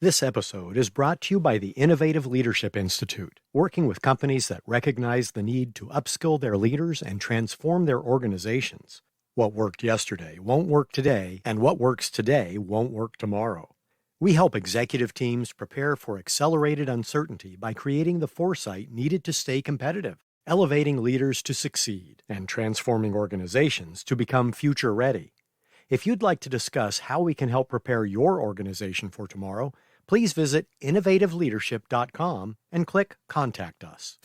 This episode is brought to you by the Innovative Leadership Institute, working with companies that recognize the need to upskill their leaders and transform their organizations. What worked yesterday won't work today, and what works today won't work tomorrow. We help executive teams prepare for accelerated uncertainty by creating the foresight needed to stay competitive, elevating leaders to succeed, and transforming organizations to become future-ready. If you'd like to discuss how we can help prepare your organization for tomorrow, please visit innovativeleadership.com and click Contact Us.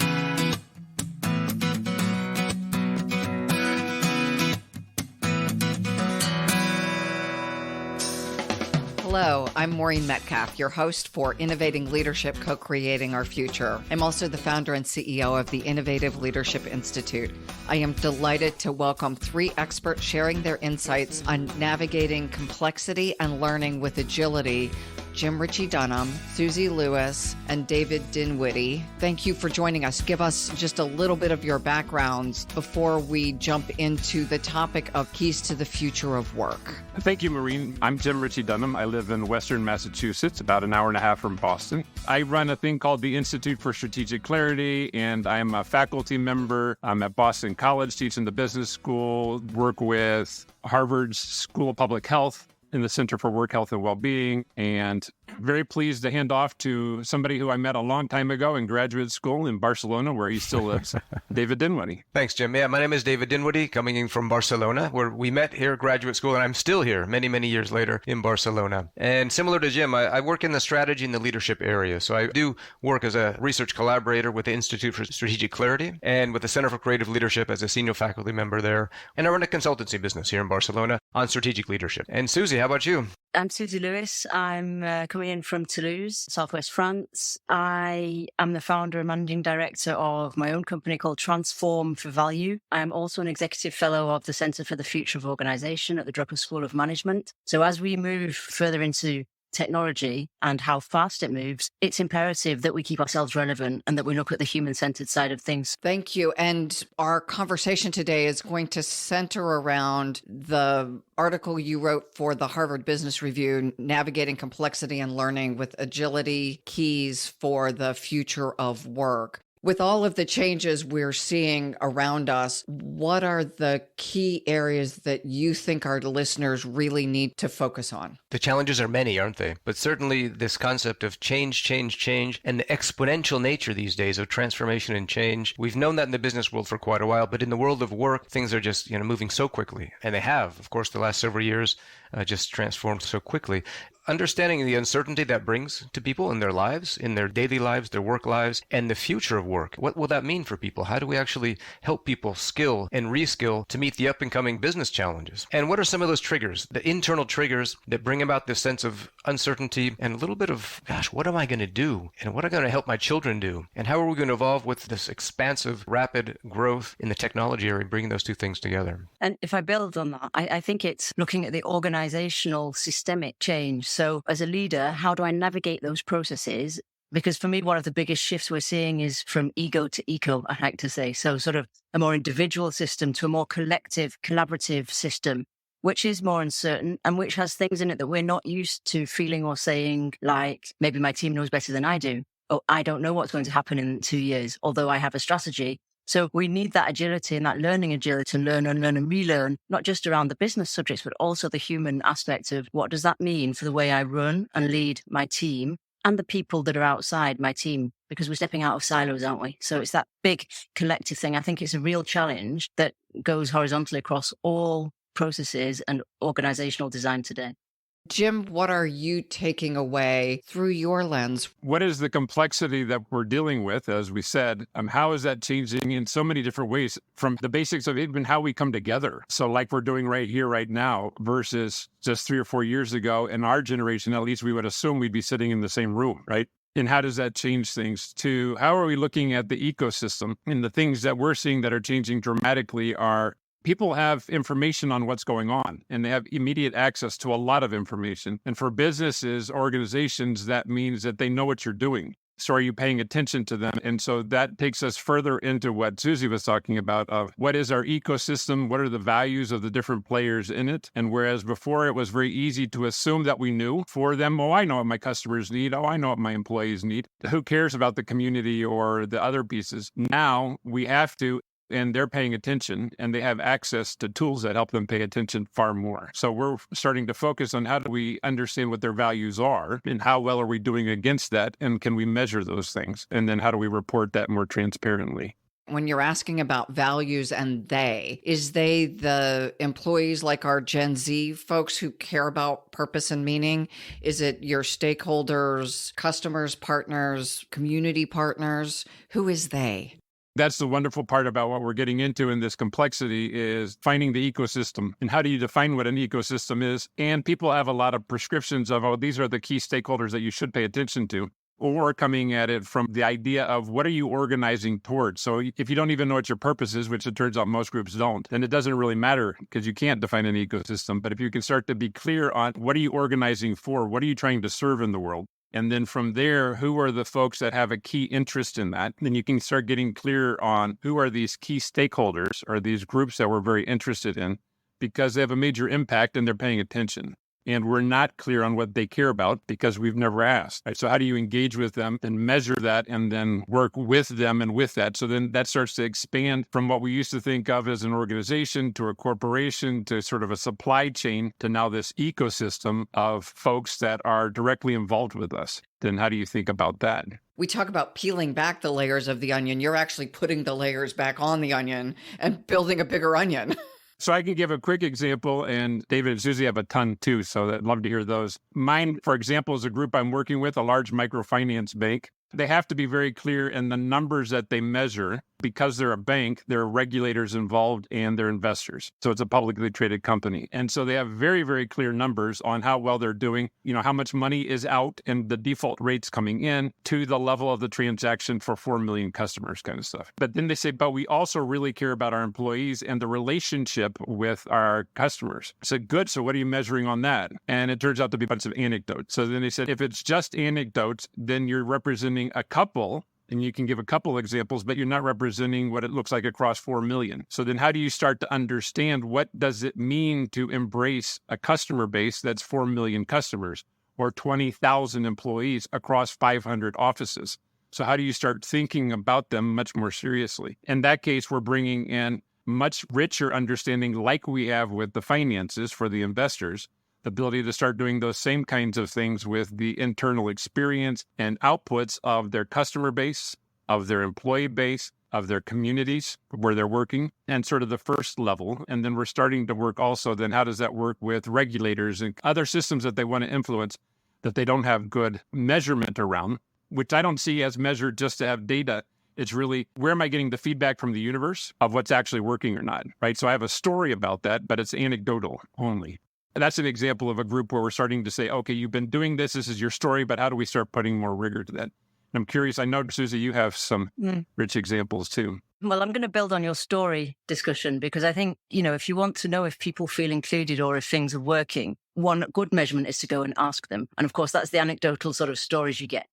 Hello, I'm Maureen Metcalf, your host for Innovating Leadership, Co-Creating Our Future. I'm also the founder and CEO of the Innovative Leadership Institute. I am delighted to welcome three experts sharing their insights on navigating complexity and learning with agility: Jim Ritchie-Dunham, Suzie Lewis, and David Dinwoodie. Thank you for joining us. Give us just a little bit of your backgrounds before we jump into the topic of keys to the future of work. Thank you, Maureen. I'm Jim Ritchie-Dunham. I live in Western Massachusetts, about an hour and a half from Boston. I run a thing called the Institute for Strategic Clarity, and I am a faculty member. I'm at Boston College teaching the business school, work with Harvard's School of Public Health in the Center for Work Health and Wellbeing, and very pleased to hand off to somebody who I met a long time ago in graduate school in Barcelona, where he still lives, David Dinwoodie. Thanks, Jim. Yeah, my name is David Dinwoodie, coming in from Barcelona, where we met here at graduate school, and I'm still here many, many years later in Barcelona. And similar to Jim, I work in the strategy and the leadership area. So I do work as a research collaborator with the Institute for Strategic Clarity and with the Center for Creative Leadership as a senior faculty member there. And I run a consultancy business here in Barcelona on strategic leadership. And Suzie, how about you? I'm Suzie Lewis. I'm coming in from Toulouse, southwest France. I am the founder and managing director of my own company called Transform for Value. I am also an executive fellow of the Center for the Future of Organization at the Drucker School of Management. So as we move further into technology and how fast it moves, it's imperative that we keep ourselves relevant and that we look at the human-centered side of things. Thank you. And our conversation today is going to center around the article you wrote for the Harvard Business Review, Navigating Complexity and Learning with Agility: Keys for the Future of Work. With all of the changes we're seeing around us, what are the key areas that you think our listeners really need to focus on? The challenges are many, aren't they? But certainly this concept of change, and the exponential nature these days of transformation and change. We've known that in the business world for quite a while, but in the world of work, things are just moving so quickly. And they have, of course, the last several years just transformed so quickly. Understanding the uncertainty that brings to people in their lives, in their daily lives, their work lives, and the future of work. What will that mean for people? How do we actually help people skill and reskill to meet the up-and-coming business challenges? And what are some of those triggers, the internal triggers that bring about this sense of uncertainty and a little bit of, gosh, what am I going to do? And what am I going to help my children do? And how are we going to evolve with this expansive, rapid growth in the technology area, bringing those two things together? And if I build on that, I think it's looking at the organizational systemic change. So as a leader, how do I navigate those processes? Because for me, one of the biggest shifts we're seeing is from ego to eco, I like to say. So sort of a more individual system to a more collective, collaborative system, which is more uncertain and which has things in it that we're not used to feeling or saying, like, maybe my team knows better than I do. Oh, I don't know what's going to happen in 2 years, although I have a strategy. So we need that agility and that learning agility to learn and learn and relearn, not just around the business subjects, but also the human aspect of what does that mean for the way I run and lead my team and the people that are outside my team, because we're stepping out of silos, aren't we? So it's that big collective thing. I think it's a real challenge that goes horizontally across all processes and organizational design today. Jim, what are you taking away through your lens? What is the complexity that we're dealing with, as we said? How is that changing in so many different ways, from the basics of even how we come together? So like we're doing right here, right now, versus just 3 or 4 years ago. In our generation, at least, we would assume we'd be sitting in the same room, right? And how does that change things? To how are we looking at the ecosystem? And the things that we're seeing that are changing dramatically are people have information on what's going on, and they have immediate access to a lot of information. And for businesses, organizations, that means that they know what you're doing. So are you paying attention to them? And so that takes us further into what Suzie was talking about of what is our ecosystem? What are the values of the different players in it? And whereas before it was very easy to assume that we knew for them, oh, I know what my customers need. Oh, I know what my employees need. Who cares about the community or the other pieces? Now we have to, and they're paying attention, and they have access to tools that help them pay attention far more. So we're starting to focus on how do we understand what their values are and how well are we doing against that, and can we measure those things? And then how do we report that more transparently? When you're asking about values and is they the employees like our Gen Z folks who care about purpose and meaning? Is it your stakeholders, customers, partners, community partners? Who is they? That's the wonderful part about what we're getting into in this complexity is finding the ecosystem. And how do you define what an ecosystem is? And people have a lot of prescriptions of, oh, these are the key stakeholders that you should pay attention to. Or coming at it from the idea of what are you organizing towards? So if you don't even know what your purpose is, which it turns out most groups don't, then it doesn't really matter because you can't define an ecosystem. But if you can start to be clear on what are you organizing for? What are you trying to serve in the world? And then from there, who are the folks that have a key interest in that? Then you can start getting clear on who are these key stakeholders or these groups that we're very interested in because they have a major impact and they're paying attention. And we're not clear on what they care about because we've never asked. Right? So how do you engage with them and measure that and then work with them and with that? So then that starts to expand from what we used to think of as an organization to a corporation to sort of a supply chain to now this ecosystem of folks that are directly involved with us. Then how do you think about that? We talk about peeling back the layers of the onion. You're actually putting the layers back on the onion and building a bigger onion. So I can give a quick example, and David and Suzie have a ton too, so I'd love to hear those. Mine, for example, is a group I'm working with, a large microfinance bank. They have to be very clear in the numbers that they measure. Because they're a bank, there are regulators involved and they're investors. So it's a publicly traded company. And so they have very, very clear numbers on how well they're doing, how much money is out and the default rates coming in to the level of the transaction for 4 million customers kind of stuff. But then they say, but we also really care about our employees and the relationship with our customers. I said, good. So what are you measuring on that? And it turns out to be a bunch of anecdotes. So then they said, if it's just anecdotes, then you're representing a couple. And you can give a couple examples, but you're not representing what it looks like across 4 million. So then how do you start to understand what does it mean to embrace a customer base that's 4 million customers or 20,000 employees across 500 offices? So how do you start thinking about them much more seriously? In that case, we're bringing in much richer understanding like we have with the finances for the investors, the ability to start doing those same kinds of things with the internal experience and outputs of their customer base, of their employee base, of their communities where they're working, and sort of the first level. And then we're starting to work also, then how does that work with regulators and other systems that they want to influence that they don't have good measurement around, which I don't see as measured just to have data. It's really, where am I getting the feedback from the universe of what's actually working or not, right? So I have a story about that, but it's anecdotal only. That's an example of a group where we're starting to say, okay, you've been doing this is your story, but how do we start putting more rigor to that? And I'm curious, I know, Suzie, you have some rich examples too. Well, I'm going to build on your story discussion because I think, if you want to know if people feel included or if things are working, one good measurement is to go and ask them. And of course, that's the anecdotal sort of stories you get.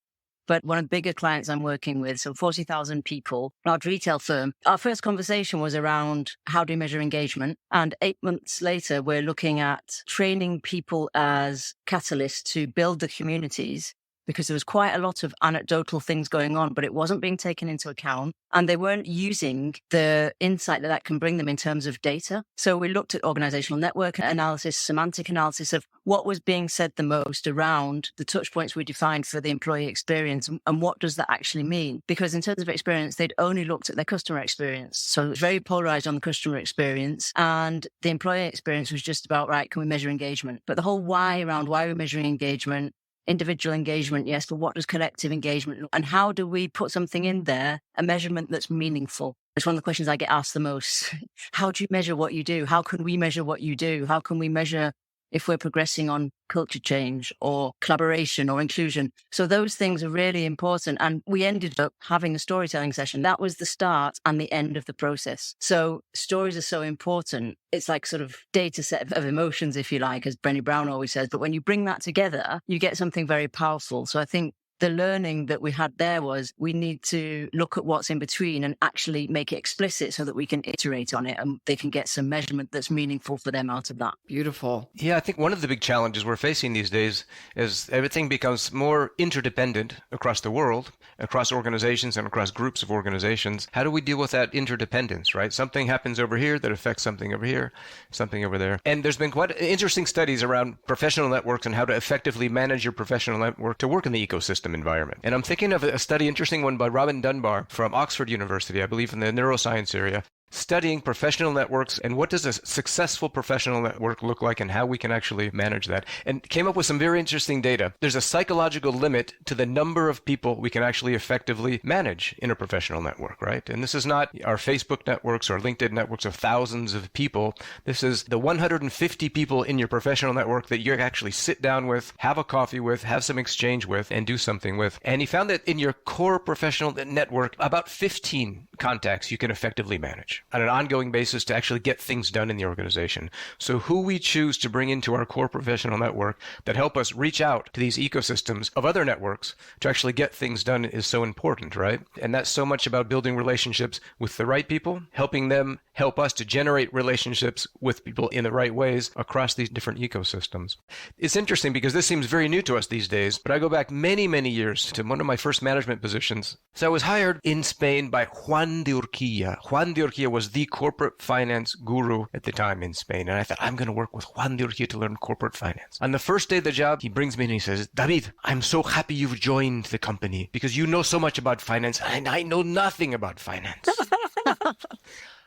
But one of the bigger clients I'm working with, so 40,000 people, large retail firm, our first conversation was around how do we measure engagement? And 8 months later, we're looking at training people as catalysts to build the communities because there was quite a lot of anecdotal things going on, but it wasn't being taken into account. And they weren't using the insight that can bring them in terms of data. So we looked at organizational network analysis, semantic analysis of what was being said the most around the touch points we defined for the employee experience and what does that actually mean? Because in terms of experience, they'd only looked at their customer experience. So it was very polarized on the customer experience and the employee experience was just about, right, can we measure engagement? But the whole why around why we're measuring engagement, individual engagement, yes, but what does collective engagement look? And how do we put something in there, a measurement that's meaningful? It's one of the questions I get asked the most. How do you measure what you do? How can we measure what you do? How can we measure if we're progressing on culture change or collaboration or inclusion? So those things are really important. And we ended up having a storytelling session. That was the start and the end of the process. So stories are so important. It's like sort of data set of emotions, if you like, as Brené Brown always says. But when you bring that together, you get something very powerful. So I think the learning that we had there was we need to look at what's in between and actually make it explicit so that we can iterate on it and they can get some measurement that's meaningful for them out of that. Beautiful. Yeah, I think one of the big challenges we're facing these days is everything becomes more interdependent across the world, across organizations and across groups of organizations. How do we deal with that interdependence, right? Something happens over here that affects something over here, something over there. And there's been quite interesting studies around professional networks and how to effectively manage your professional network to work in the ecosystem environment. And I'm thinking of a study, interesting one by Robin Dunbar from Oxford University, I believe in the neuroscience area, studying professional networks and what does a successful professional network look like and how we can actually manage that. And came up with some very interesting data. There's a psychological limit to the number of people we can actually effectively manage in a professional network, right? And this is not our Facebook networks or LinkedIn networks of thousands of people. This is the 150 people in your professional network that you actually sit down with, have a coffee with, have some exchange with, and do something with. And he found that in your core professional network, about 15 contacts you can effectively manage on an ongoing basis to actually get things done in the organization. So who we choose to bring into our core professional network that help us reach out to these ecosystems of other networks to actually get things done is so important, right? And that's so much about building relationships with the right people, helping them help us to generate relationships with people in the right ways across these different ecosystems. It's interesting because this seems very new to us these days, but I go back many, many years to one of my first management positions. So I was hired in Spain by Juan de Urquilla. Juan de Urquilla was the corporate finance guru at the time in Spain. And I thought, I'm going to work with Juan de Urquilla to learn corporate finance. On the first day of the job, he brings me in and he says, David, I'm so happy you've joined the company because you know so much about finance and I know nothing about finance.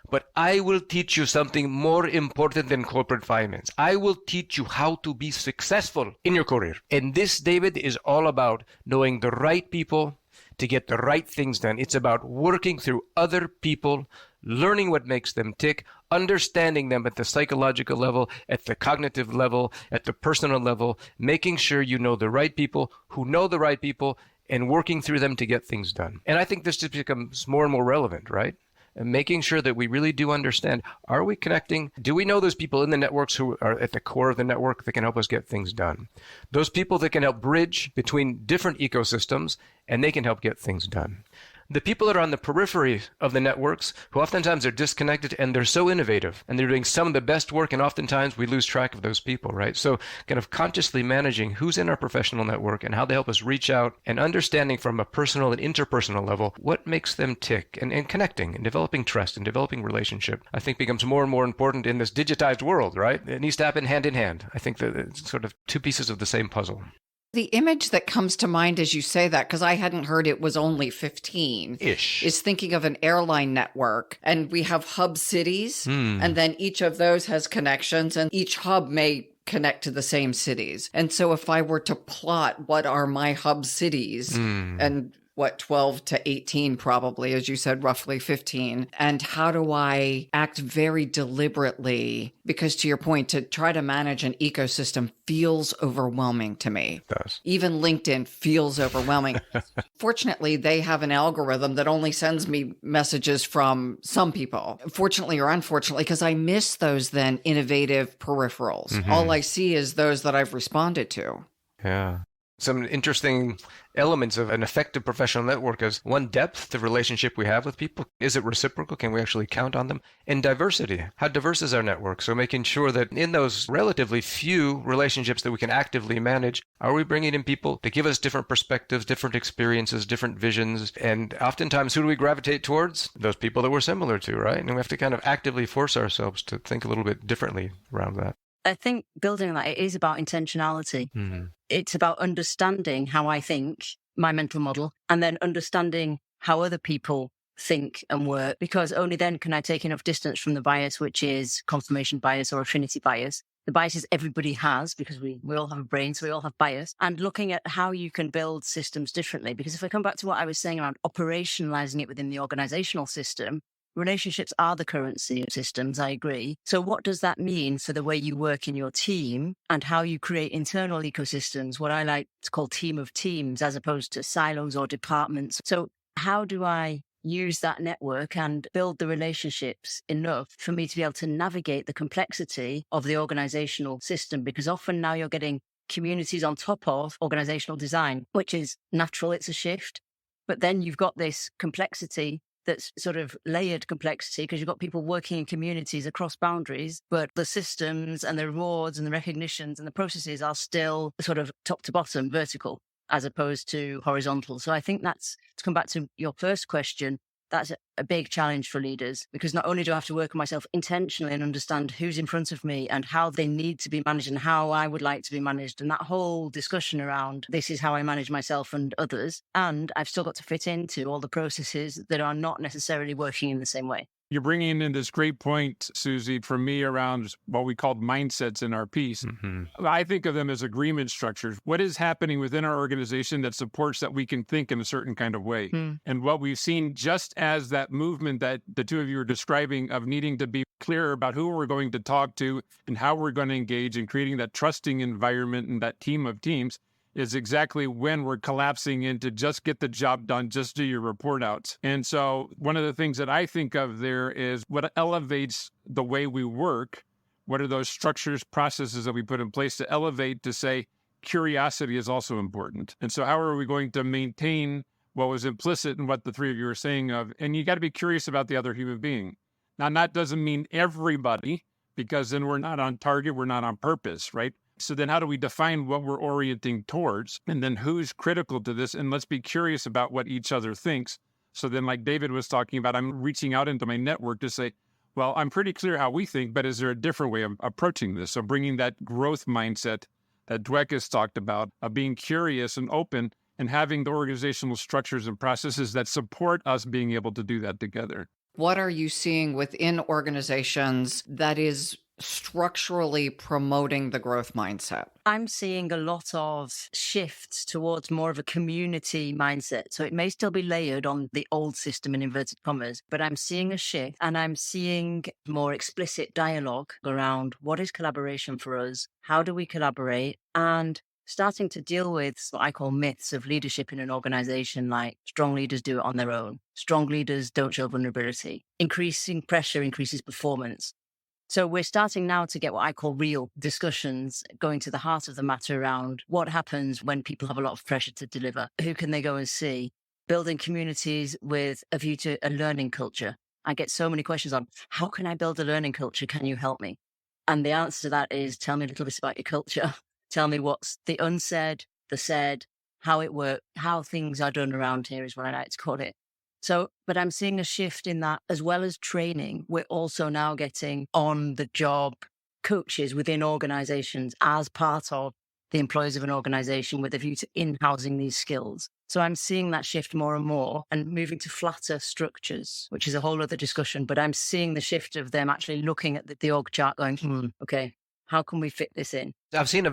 But I will teach you something more important than corporate finance. I will teach you how to be successful in your career. And this, David, is all about knowing the right people to get the right things done. It's about working through other people, learning what makes them tick, understanding them at the psychological level, at the cognitive level, at the personal level, making sure you know the right people who know the right people and working through them to get things done. And I think this just becomes more and more relevant, right? And making sure that we really do understand, are we connecting? Do we know those people in the networks who are at the core of the network that can help us get things done? Those people that can help bridge between different ecosystems and they can help get things done. The people that are on the periphery of the networks, who oftentimes are disconnected and they're so innovative and they're doing some of the best work, and oftentimes we lose track of those people, right? So kind of consciously managing who's in our professional network and how they help us reach out and understanding from a personal and interpersonal level what makes them tick and connecting and developing trust and developing relationship, I think becomes more and more important in this digitized world, right? It needs to happen hand in hand. I think that it's sort of two pieces of the same puzzle. The image that comes to mind as you say that, because I hadn't heard it was only 15-ish, is thinking of an airline network. And we have hub cities, and then each of those has connections, and each hub may connect to the same cities. And so if I were to plot what are my hub cities, and 12 to 18 probably, as you said, roughly 15. And how do I act very deliberately? Because to your point, to try to manage an ecosystem feels overwhelming to me. It does. Even LinkedIn feels overwhelming. Fortunately, they have an algorithm that only sends me messages from some people, fortunately or unfortunately, because I miss those then innovative peripherals. All I see is those that I've responded to. Yeah. Some interesting elements of an effective professional network is one, depth, the relationship we have with people. Is it reciprocal? Can we actually count on them? And diversity. How diverse is our network? So making sure that in those relatively few relationships that we can actively manage, are we bringing in people to give us different perspectives, different experiences, different visions? And oftentimes, who do we gravitate towards? Those people that we're similar to, right? And we have to kind of actively force ourselves to think a little bit differently around that. I think building on that, it is about intentionality. It's about understanding how I think, my mental model, and then understanding how other people think and work, because only then can I take enough distance from the bias, which is confirmation bias or affinity bias. The biases everybody has, because we all have a brain, so we all have bias, and looking at how you can build systems differently. Because if I come back to what I was saying around operationalizing it within the organizational system, relationships are the currency of systems, I agree. So what does that mean for the way you work in your team and how you create internal ecosystems, what I like to call team of teams, as opposed to silos or departments? So how do I use that network and build the relationships enough for me to be able to navigate the complexity of the organizational system? Because often now you're getting communities on top of organizational design, which is natural. It's a shift. But then you've got this complexity that's sort of layered complexity because you've got people working in communities across boundaries, but the systems and the rewards and the recognitions and the processes are still sort of top to bottom, vertical, as opposed to horizontal. So I think that's, to come back to your first question, that's a big challenge for leaders, because not only do I have to work on myself intentionally and understand who's in front of me and how they need to be managed and how I would like to be managed, and that whole discussion around this is how I manage myself and others, and I've still got to fit into all the processes that are not necessarily working in the same way. You're bringing in this great point, Suzie, for me around what we called mindsets in our piece. I think of them as agreement structures. What is happening within our organization that supports that we can think in a certain kind of way? And what we've seen, just as that movement that the two of you are describing of needing to be clear about who we're going to talk to and how we're going to engage and creating that trusting environment and that team of teams, is exactly when we're collapsing into just get the job done, just do your report outs. And so one of the things that I think of there is what elevates the way we work. What are those structures, processes that we put in place to elevate, to say curiosity is also important. And so how are we going to maintain what was implicit in what the three of you were saying of, and you got to be curious about the other human being. Now, that doesn't mean everybody, because then we're not on target, we're not on purpose, right? So then how do we define what we're orienting towards? And then who's critical to this? And let's be curious about what each other thinks. So then, like David was talking about, I'm reaching out into my network to say, well, I'm pretty clear how we think, but is there a different way of approaching this? So bringing that growth mindset that Dweck has talked about, of being curious and open and having the organizational structures and processes that support us being able to do that together. What are you seeing within organizations that is structurally promoting the growth mindset? I'm seeing a lot of shifts towards more of a community mindset. So it may still be layered on the old system in inverted commas, but I'm seeing a shift, and I'm seeing more explicit dialogue around what is collaboration for us? How do we collaborate? And starting to deal with what I call myths of leadership in an organization, like strong leaders do it on their own. Strong leaders don't show vulnerability. Increasing pressure increases performance. So we're starting now to get what I call real discussions, going to the heart of the matter around what happens when people have a lot of pressure to deliver. Who can they go and see? Building communities with a view to a learning culture. I get so many questions on, how can I build a learning culture? Can you help me? And the answer to that is, tell me a little bit about your culture. Tell me what's the unsaid, the said, how it works, how things are done around here is what I like to call it. So, but I'm seeing a shift in that, as well as training, we're also now getting on the job coaches within organizations as part of the employees of an organization with a view to in-housing these skills. So I'm seeing that shift more and more and moving to flatter structures, which is a whole other discussion. But I'm seeing the shift of them actually looking at the org chart going, okay, how can we fit this in? I've seen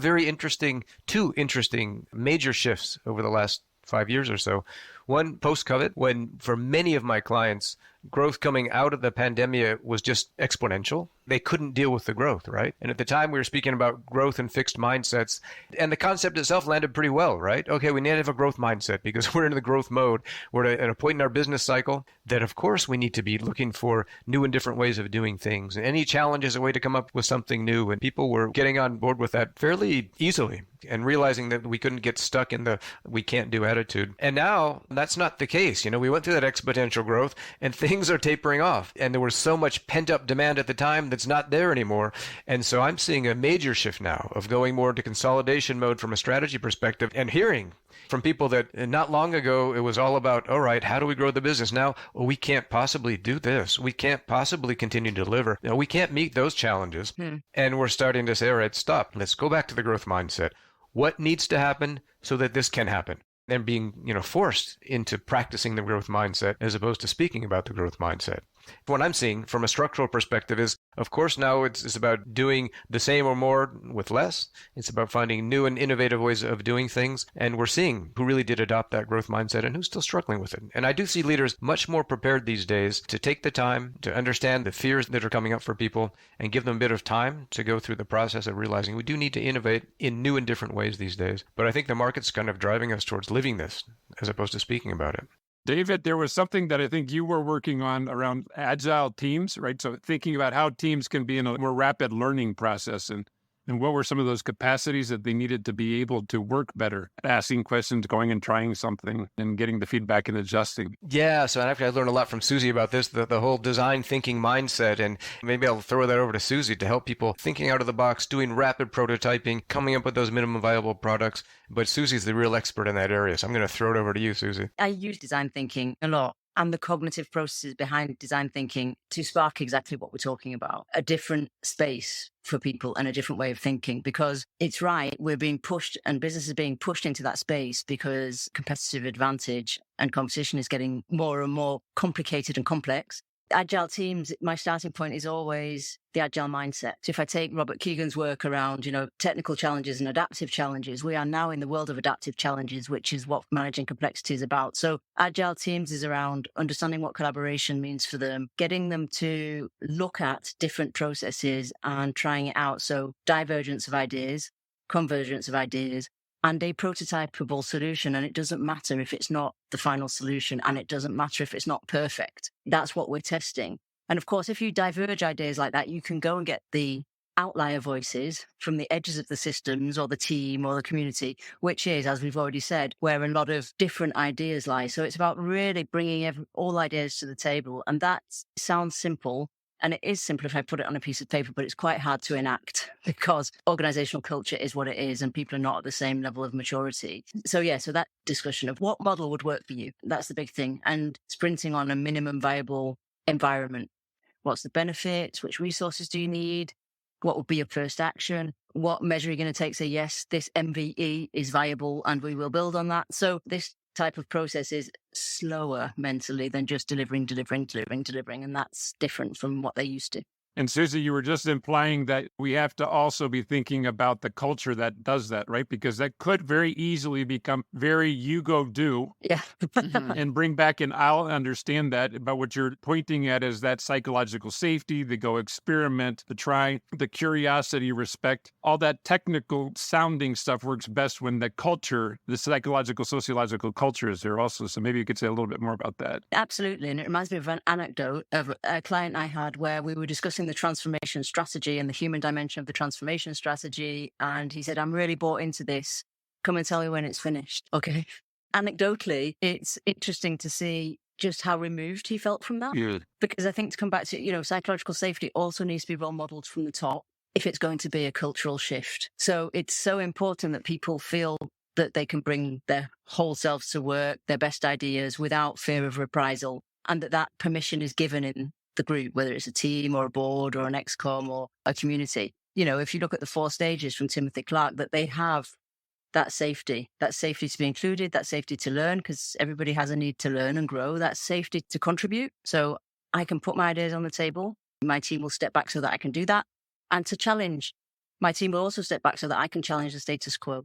two interesting major shifts over the last 5 years or so. One, post-COVID, when for many of my clients, growth coming out of the pandemic was just exponential. They couldn't deal with the growth, right? And at the time, we were speaking about growth and fixed mindsets, and the concept itself landed pretty well, right? Okay, we need to have a growth mindset because we're in the growth mode. We're at a point in our business cycle that, of course, we need to be looking for new and different ways of doing things. And any challenge is a way to come up with something new, and people were getting on board with that fairly easily and realizing that we couldn't get stuck in the we can't do attitude. And now that's not the case. You know, we went through that exponential growth and things are tapering off. And there was so much pent up demand at the time that's not there anymore. And so I'm seeing a major shift now of going more into consolidation mode from a strategy perspective and hearing from people that not long ago, it was all about, all right, how do we grow the business? Now, we can't possibly do this. We can't possibly continue to deliver. No, we can't meet those challenges. And we're starting to say, all right, stop. Let's go back to the growth mindset. What needs to happen so that this can happen? And being, forced into practicing the growth mindset as opposed to speaking about the growth mindset. What I'm seeing from a structural perspective is, of course, now it's about doing the same or more with less. It's about finding new and innovative ways of doing things. And we're seeing who really did adopt that growth mindset and who's still struggling with it. And I do see leaders much more prepared these days to take the time to understand the fears that are coming up for people and give them a bit of time to go through the process of realizing we do need to innovate in new and different ways these days. But I think the market's kind of driving us towards living this as opposed to speaking about it. David, there was something that I think you were working on around agile teams, right? So thinking about how teams can be in a more rapid learning process. And And what were some of those capacities that they needed to be able to work better, asking questions, going and trying something, and getting the feedback and adjusting? Yeah, so actually I learned a lot from Suzie about this, the whole design thinking mindset, and maybe I'll throw that over to Suzie to help people thinking out of the box, doing rapid prototyping, coming up with those minimum viable products. But Susie's the real expert in that area, so I'm going to throw it over to you, Suzie. I use design thinking a lot and the cognitive processes behind design thinking to spark exactly what we're talking about, a different space for people and a different way of thinking, because it's right, we're being pushed and business is being pushed into that space because competitive advantage and competition is getting more and more complicated and complex. Agile teams, my starting point is always the agile mindset. So if I take Robert Keegan's work around, technical challenges and adaptive challenges, we are now in the world of adaptive challenges, which is what managing complexity is about. So agile teams is around understanding what collaboration means for them, getting them to look at different processes and trying it out. So divergence of ideas, convergence of ideas, and a prototypable solution. And it doesn't matter if it's not the final solution, and it doesn't matter if it's not perfect. That's what we're testing. And of course, if you diverge ideas like that, you can go and get the outlier voices from the edges of the systems or the team or the community, which is, as we've already said, where a lot of different ideas lie. So it's about really bringing all ideas to the table. And that sounds simple. And it is simple if I put it on a piece of paper, but it's quite hard to enact because organizational culture is what it is and people are not at the same level of maturity. So that discussion of what model would work for you, that's the big thing. And sprinting on a minimum viable environment. What's the benefits? Which resources do you need? What would be your first action? What measure are you going to take? Say, yes, this MVE is viable and we will build on that. So this type of process is slower mentally than just delivering. And that's different from what they're used to. And Suzie, you were just implying that we have to also be thinking about the culture that does that, right? Because that could very easily become very you go do. Yeah. And bring back, and I'll understand that, but what you're pointing at is that psychological safety, the go experiment, the try, the curiosity, respect, all that technical sounding stuff works best when the culture, the psychological, sociological culture is there also. So maybe you could say a little bit more about that. Absolutely. And it reminds me of an anecdote of a client I had where we were discussing the transformation strategy and the human dimension of the transformation strategy. And he said, I'm really bought into this. Come and tell me when it's finished. Okay. Anecdotally, it's interesting to see just how removed he felt from that. Yeah. Because I think to come back to, psychological safety also needs to be role modeled from the top if it's going to be a cultural shift. So it's so important that people feel that they can bring their whole selves to work, their best ideas without fear of reprisal, and that permission is given in the group, whether it's a team or a board or an excom or a community. If you look at the 4 stages from Timothy Clark, that they have that safety to be included, that safety to learn, because everybody has a need to learn and grow, that safety to contribute. So I can put my ideas on the table. My team will step back so that I can do that. And to challenge, my team will also step back so that I can challenge the status quo.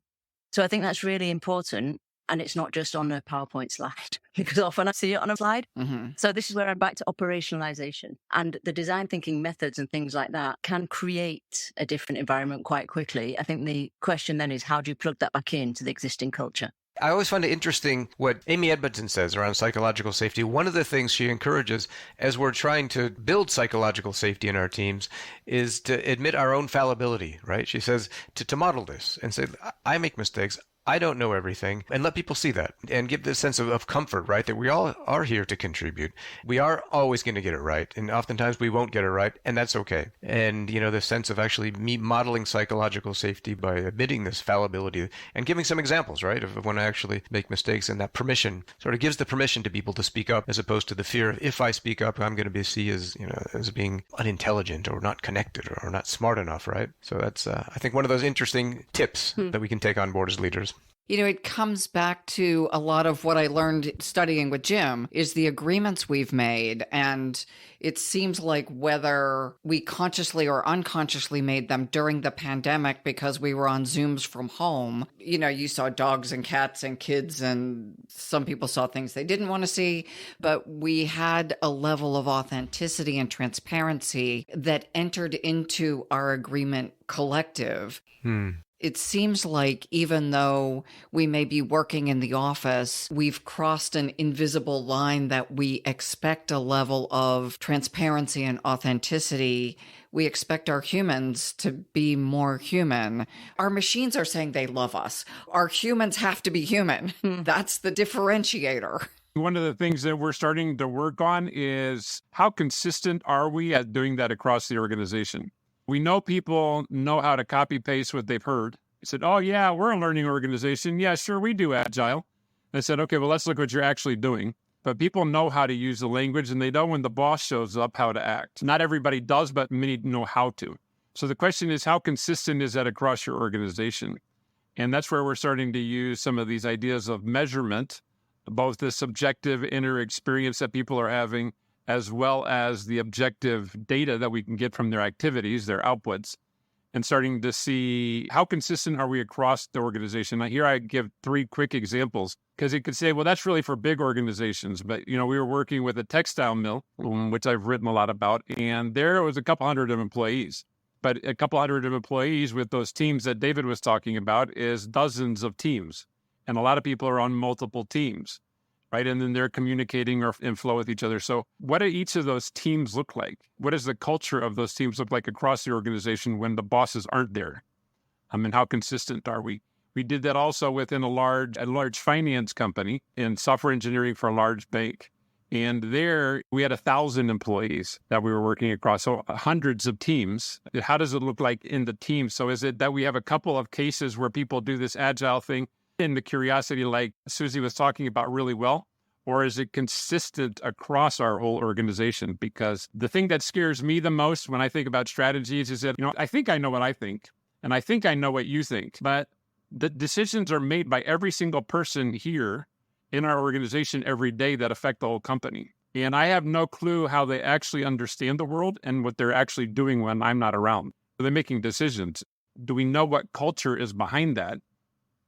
So I think that's really important. And it's not just on a PowerPoint slide, because often I see it on a slide. Mm-hmm. So this is where I'm back to operationalization. And the design thinking methods and things like that can create a different environment quite quickly. I think the question then is, how do you plug that back into the existing culture? I always find it interesting what Amy Edmondson says around psychological safety. One of the things she encourages as we're trying to build psychological safety in our teams is to admit our own fallibility, right? She says to model this and say, I make mistakes. I don't know everything, and let people see that and give this sense of comfort, right? That we all are here to contribute. We are always going to get it right, and oftentimes we won't get it right, and that's okay. And, the sense of actually me modeling psychological safety by admitting this fallibility and giving some examples, right, of when I actually make mistakes, and that permission sort of gives the permission to people to speak up as opposed to the fear of if I speak up, I'm going to be seen as being unintelligent or not connected or not smart enough, right? So that's, I think, one of those interesting tips that we can take on board as leaders. It comes back to a lot of what I learned studying with Jim is the agreements we've made. And it seems like whether we consciously or unconsciously made them during the pandemic because we were on Zooms from home, you saw dogs and cats and kids, and some people saw things they didn't want to see. But we had a level of authenticity and transparency that entered into our agreement collective. It seems like even though we may be working in the office, we've crossed an invisible line that we expect a level of transparency and authenticity. We expect our humans to be more human. Our machines are saying they love us. Our humans have to be human. That's the differentiator. One of the things that we're starting to work on is how consistent are we at doing that across the organization? We know people know how to copy paste what they've heard. They said, oh yeah, we're a learning organization. Yeah, sure, we do Agile. I said, okay, well, let's look what you're actually doing. But people know how to use the language and they know when the boss shows up how to act. Not everybody does, but many know how to. So the question is, how consistent is that across your organization? And that's where we're starting to use some of these ideas of measurement, both the subjective inner experience that people are having, as well as the objective data that we can get from their activities, their outputs, and starting to see how consistent are we across the organization. Now, here I give 3 quick examples, because you could say, well, that's really for big organizations. But, we were working with a textile mill, which I've written a lot about, and there was a couple hundred of employees. But a couple hundred of employees with those teams that David was talking about is dozens of teams. And a lot of people are on multiple teams. Right? And then they're communicating or in flow with each other. So what do each of those teams look like? What does the culture of those teams look like across the organization when the bosses aren't there? And how consistent are we? We did that also within a large finance company in software engineering for a large bank. And there we had 1,000 employees that we were working across. So hundreds of teams. How does it look like in the team? So is it that we have a couple of cases where people do this agile thing in the curiosity like Suzie was talking about really well? Or is it consistent across our whole organization? Because the thing that scares me the most when I think about strategies is that, I think I know what I think, and I think I know what you think, but the decisions are made by every single person here in our organization every day that affect the whole company. And I have no clue how they actually understand the world and what they're actually doing when I'm not around. They're making decisions. Do we know what culture is behind that?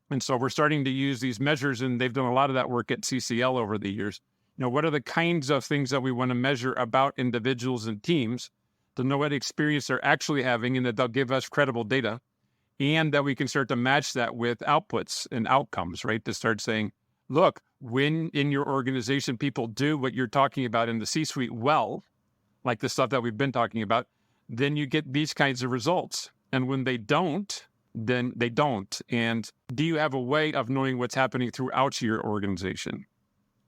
And so we're starting to use these measures, and they've done a lot of that work at CCL over the years. What are the kinds of things that we want to measure about individuals and teams to know what experience they're actually having and that they'll give us credible data, and that we can start to match that with outputs and outcomes, right? To start saying, look, when in your organization people do what you're talking about in the C-suite well, like the stuff that we've been talking about, then you get these kinds of results. And when they don't, then they don't. And do you have a way of knowing what's happening throughout your organization,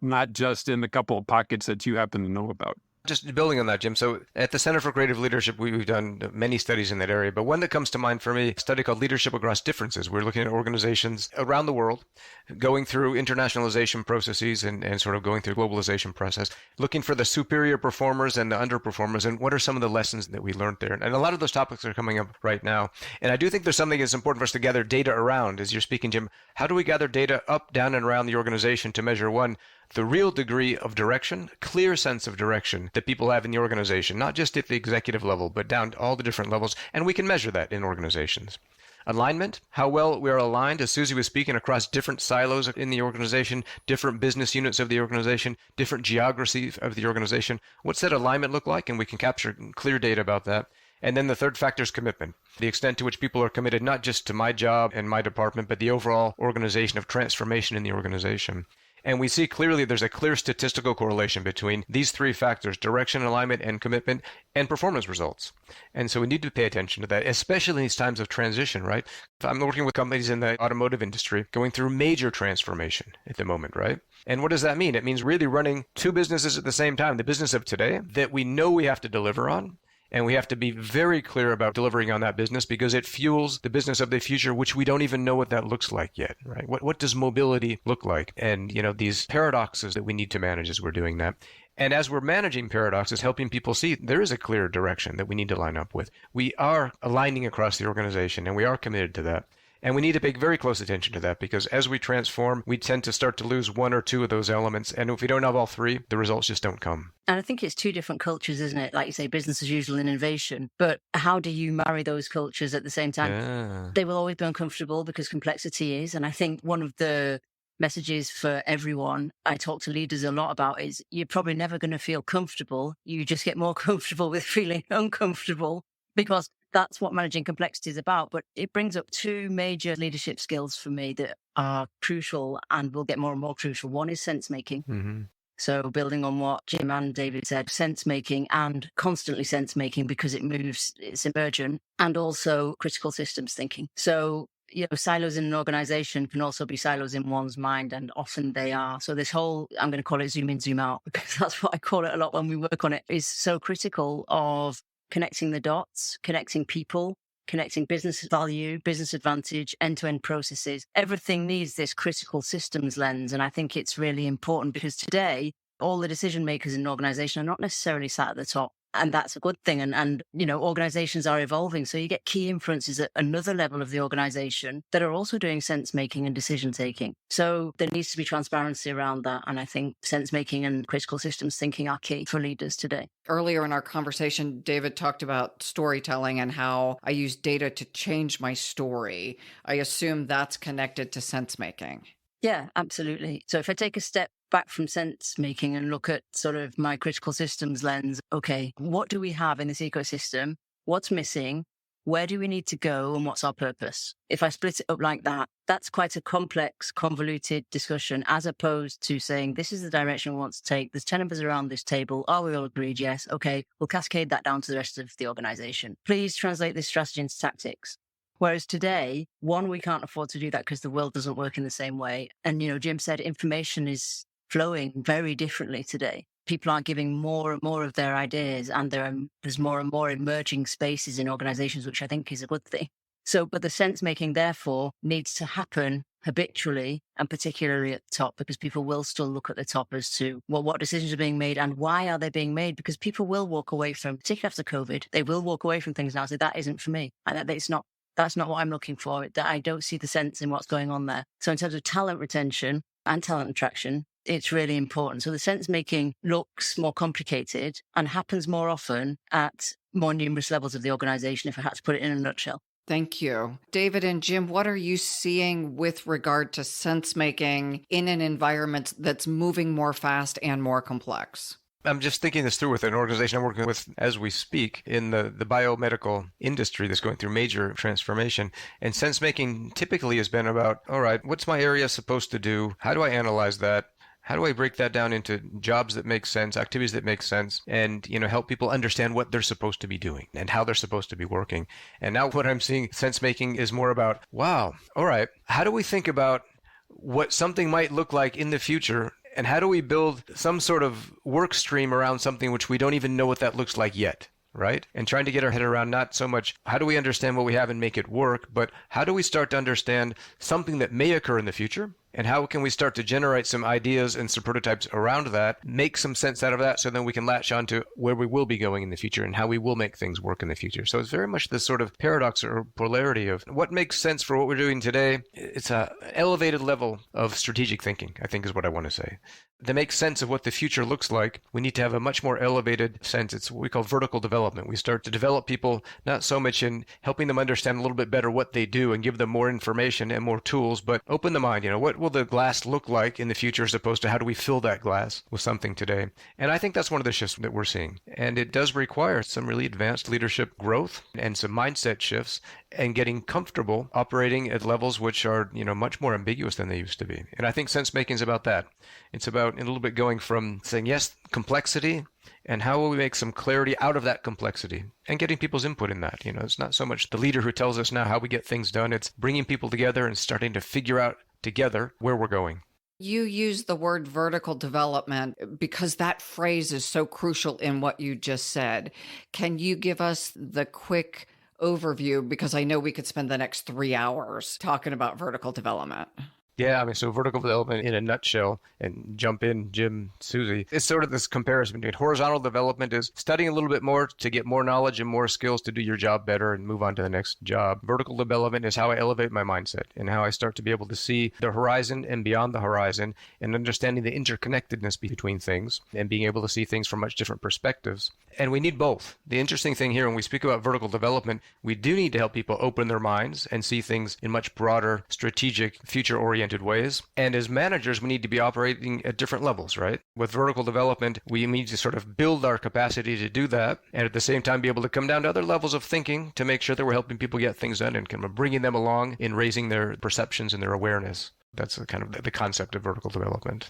not just in the couple of pockets that you happen to know about? Just building on that, Jim. So at the Center for Creative Leadership, we've done many studies in that area. But one that comes to mind for me, a study called Leadership Across Differences. We're looking at organizations around the world, going through internationalization processes and sort of going through globalization process, looking for the superior performers and the underperformers, and what are some of the lessons that we learned there. And a lot of those topics are coming up right now. And I do think there's something that's important for us to gather data around. As you're speaking, Jim, how do we gather data up, down, and around the organization to measure, one, the real degree of direction, clear sense of direction that people have in the organization, not just at the executive level, but down to all the different levels. And we can measure that in organizations. Alignment, how well we are aligned, as Suzie was speaking, across different silos in the organization, different business units of the organization, different geography of the organization. What's that alignment look like? And we can capture clear data about that. And then the third factor is commitment, the extent to which people are committed not just to my job and my department, but the overall organization of transformation in the organization. And we see clearly there's a clear statistical correlation between these 3 factors, direction, alignment, and commitment, and performance results. And so we need to pay attention to that, especially in these times of transition, right? I'm working with companies in the automotive industry going through major transformation at the moment, right? And what does that mean? It means really running 2 businesses at the same time, the business of today that we know we have to deliver on, and we have to be very clear about delivering on that business because it fuels the business of the future, which we don't even know what that looks like yet, right? What does mobility look like? And, these paradoxes that we need to manage as we're doing that. And as we're managing paradoxes, helping people see there is a clear direction that we need to line up with. We are aligning across the organization, and we are committed to that. And we need to pay very close attention to that because as we transform, we tend to start to lose 1 or 2 of those elements. And if we don't have all 3, the results just don't come. And I think it's 2 different cultures, isn't it? Like you say, business as usual and innovation. But how do you marry those cultures at the same time? Yeah. They will always be uncomfortable because complexity is. And I think one of the messages for everyone I talk to leaders a lot about is you're probably never going to feel comfortable. You just get more comfortable with feeling uncomfortable because that's what managing complexity is about. But it brings up two major leadership skills for me that are crucial and will get more and more crucial. One is sense making. Mm-hmm. So building on what Jim and David said, sense making and constantly sense making because it moves, it's emergent, and also critical systems thinking. So, silos in an organization can also be silos in one's mind, and often they are. So this whole, I'm going to call it zoom in, zoom out, because that's what I call it a lot when we work on it, is so critical of connecting the dots, connecting people, connecting business value, business advantage, end-to-end processes. Everything needs this critical systems lens. And I think it's really important because today, all the decision makers in an organization are not necessarily sat at the top. And that's a good thing. And organizations are evolving. So you get key influences at another level of the organization that are also doing sense making and decision taking. So there needs to be transparency around that. And I think sense making and critical systems thinking are key for leaders today. Earlier in our conversation, David talked about storytelling and how I use data to change my story. I assume that's connected to sense making. Yeah, absolutely. So if I take a step back from sense making and look at sort of my critical systems lens, okay, what do we have in this ecosystem? What's missing? Where do we need to go? And what's our purpose? If I split it up like that, that's quite a complex, convoluted discussion, as opposed to saying, this is the direction we want to take. There's 10 of us around this table. Are we all agreed? Yes. Okay. We'll cascade that down to the rest of the organization. Please translate this strategy into tactics. Whereas today, we can't afford to do that because the world doesn't work in the same way. And, Jim said information is flowing very differently today. People are giving more and more of their ideas, and there's more and more emerging spaces in organizations, which I think is a good thing. So, but the sense making, therefore, needs to happen habitually and particularly at the top, because people will still look at the top as to, well, what decisions are being made and why are they being made? Because people will walk away from, particularly after COVID, they will walk away from things now and say, that isn't for me. And that's not what I'm looking for. That I don't see the sense in what's going on there. So in terms of talent retention and talent attraction, it's really important. So the sense making looks more complicated and happens more often at more numerous levels of the organization, if I had to put it in a nutshell. Thank you. David and Jim, what are you seeing with regard to sense making in an environment that's moving more fast and more complex? I'm just thinking this through with an organization I'm working with as we speak in the biomedical industry that's going through major transformation. And sense making typically has been about, all right, what's my area supposed to do? How do I analyze that? How do I break that down into jobs that make sense, activities that make sense, and help people understand what they're supposed to be doing and how they're supposed to be working? And now what I'm seeing sense making is more about, wow, all right, how do we think about what something might look like in the future? And how do we build some sort of work stream around something which we don't even know what that looks like yet, right? And trying to get our head around not so much how do we understand what we have and make it work, but how do we start to understand something that may occur in the future? And how can we start to generate some ideas and some prototypes around that, make some sense out of that, so then we can latch on to where we will be going in the future and how we will make things work in the future. So it's very much this sort of paradox or polarity of what makes sense for what we're doing today. It's an elevated level of strategic thinking, I think is what I want to say. To make sense of what the future looks like, we need to have a much more elevated sense. It's what we call vertical development. We start to develop people not so much in helping them understand a little bit better what they do and give them more information and more tools, but open the mind. What will the glass look like in the future as opposed to how do we fill that glass with something today? And I think that's one of the shifts that we're seeing. And it does require some really advanced leadership growth and some mindset shifts and getting comfortable operating at levels which are, much more ambiguous than they used to be. And I think sense making is about that. It's about a little bit going from saying, yes, complexity, and how will we make some clarity out of that complexity and getting people's input in that. It's not so much the leader who tells us now how we get things done. It's bringing people together and starting to figure out together where we're going. You use the word vertical development because that phrase is so crucial in what you just said. Can you give us the quick overview? Because I know we could spend the next 3 hours talking about vertical development. Yeah, so vertical development in a nutshell, and jump in, Jim, Suzie, it's sort of this comparison between horizontal development is studying a little bit more to get more knowledge and more skills to do your job better and move on to the next job. Vertical development is how I elevate my mindset and how I start to be able to see the horizon and beyond the horizon and understanding the interconnectedness between things and being able to see things from much different perspectives. And we need both. The interesting thing here, when we speak about vertical development, we do need to help people open their minds and see things in much broader, strategic, future-oriented result-oriented ways. And as managers, we need to be operating at different levels, right? With vertical development, we need to sort of build our capacity to do that, and at the same time be able to come down to other levels of thinking to make sure that we're helping people get things done and kind of bringing them along in raising their perceptions and their awareness. That's kind of the concept of vertical development.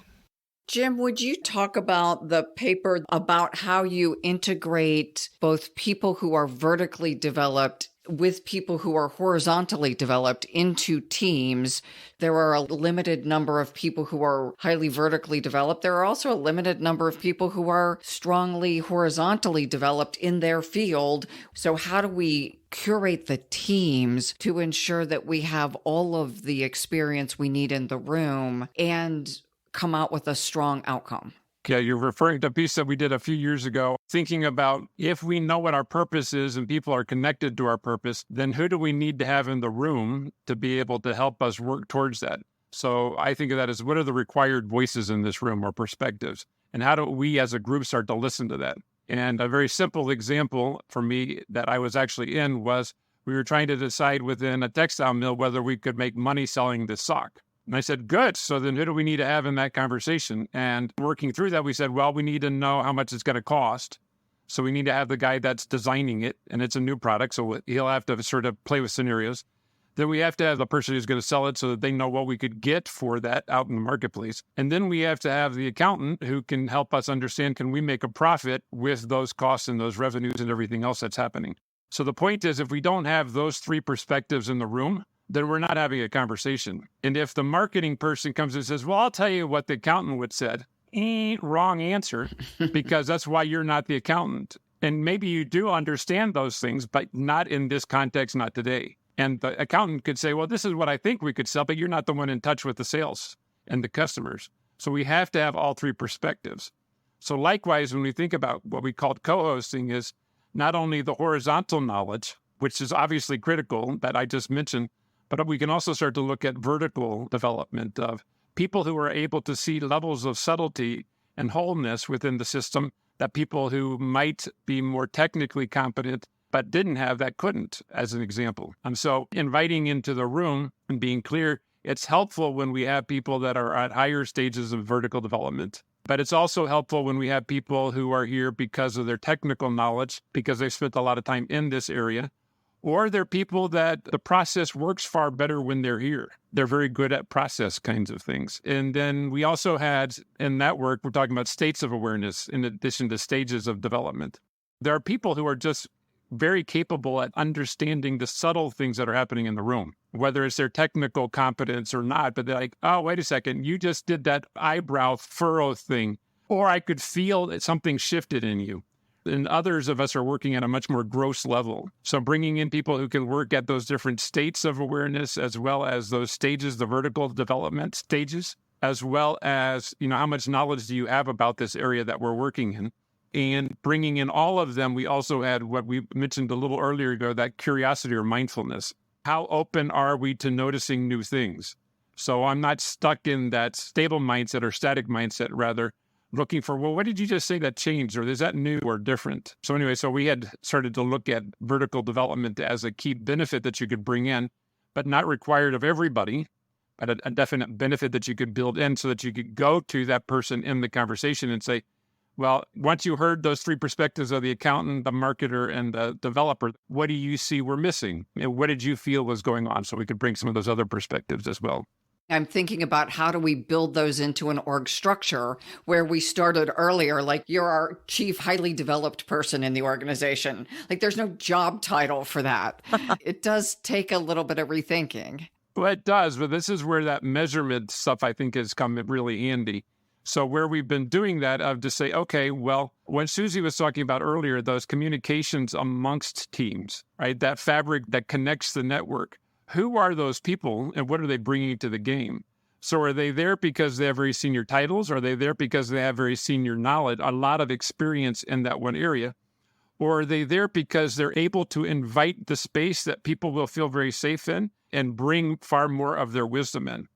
Jim, would you talk about the paper about how you integrate both people who are vertically developed with people who are horizontally developed into teams? There are a limited number of people who are highly vertically developed. There are also a limited number of people who are strongly horizontally developed in their field. So how do we curate the teams to ensure that we have all of the experience we need in the room and come out with a strong outcome? Yeah, you're referring to a piece that we did a few years ago, thinking about if we know what our purpose is and people are connected to our purpose, then who do we need to have in the room to be able to help us work towards that? So I think of that as what are the required voices in this room or perspectives? And how do we as a group start to listen to that? And a very simple example for me that I was actually in was we were trying to decide within a textile mill whether we could make money selling this sock. And I said, good. So then who do we need to have in that conversation? And working through that, we said, well, we need to know how much it's going to cost. So we need to have the guy that's designing it, and it's a new product, so he'll have to sort of play with scenarios. Then we have to have the person who's going to sell it so that they know what we could get for that out in the marketplace. And then we have to have the accountant who can help us understand, can we make a profit with those costs and those revenues and everything else that's happening? So the point is, if we don't have those three perspectives in the room, then we're not having a conversation. And if the marketing person comes and says, well, I'll tell you what the accountant would said, wrong answer, because that's why you're not the accountant. And maybe you do understand those things, but not in this context, not today. And the accountant could say, well, this is what I think we could sell, but you're not the one in touch with the sales and the customers. So we have to have all three perspectives. So likewise, when we think about what we call co-hosting is not only the horizontal knowledge, which is obviously critical that I just mentioned, but we can also start to look at vertical development of people who are able to see levels of subtlety and wholeness within the system that people who might be more technically competent but didn't have that couldn't, as an example. And so inviting into the room and being clear, it's helpful when we have people that are at higher stages of vertical development. But it's also helpful when we have people who are here because of their technical knowledge, because they've spent a lot of time in this area. Or they're people that the process works far better when they're here. They're very good at process kinds of things. And then we also had, in that work, we're talking about states of awareness in addition to stages of development. There are people who are just very capable at understanding the subtle things that are happening in the room, whether it's their technical competence or not. But they're like, oh, wait a second, you just did that eyebrow furrow thing. Or I could feel that something shifted in you. And others of us are working at a much more gross level. So bringing in people who can work at those different states of awareness, as well as those stages, the vertical development stages, as well as, how much knowledge do you have about this area that we're working in? And bringing in all of them, we also had what we mentioned a little earlier ago, that curiosity or mindfulness. How open are we to noticing new things? So I'm not stuck in that stable mindset or static mindset, rather, looking for, well, what did you just say that changed? Or is that new or different? So anyway, so we had started to look at vertical development as a key benefit that you could bring in, but not required of everybody, but a definite benefit that you could build in so that you could go to that person in the conversation and say, well, once you heard those three perspectives of the accountant, the marketer, and the developer, what do you see we're missing? And what did you feel was going on? So we could bring some of those other perspectives as well. I'm thinking about how do we build those into an org structure where we started earlier, like you're our chief highly developed person in the organization. Like there's no job title for that. It does take a little bit of rethinking. Well, it does, but this is where that measurement stuff I think has come really handy. So where we've been doing that of to say, okay, well, when Suzie was talking about earlier, those communications amongst teams, right? That fabric that connects the network. Who are those people and what are they bringing to the game? So are they there because they have very senior titles? Are they there because they have very senior knowledge, a lot of experience in that one area? Or are they there because they're able to invite the space that people will feel very safe in and bring far more of their wisdom in?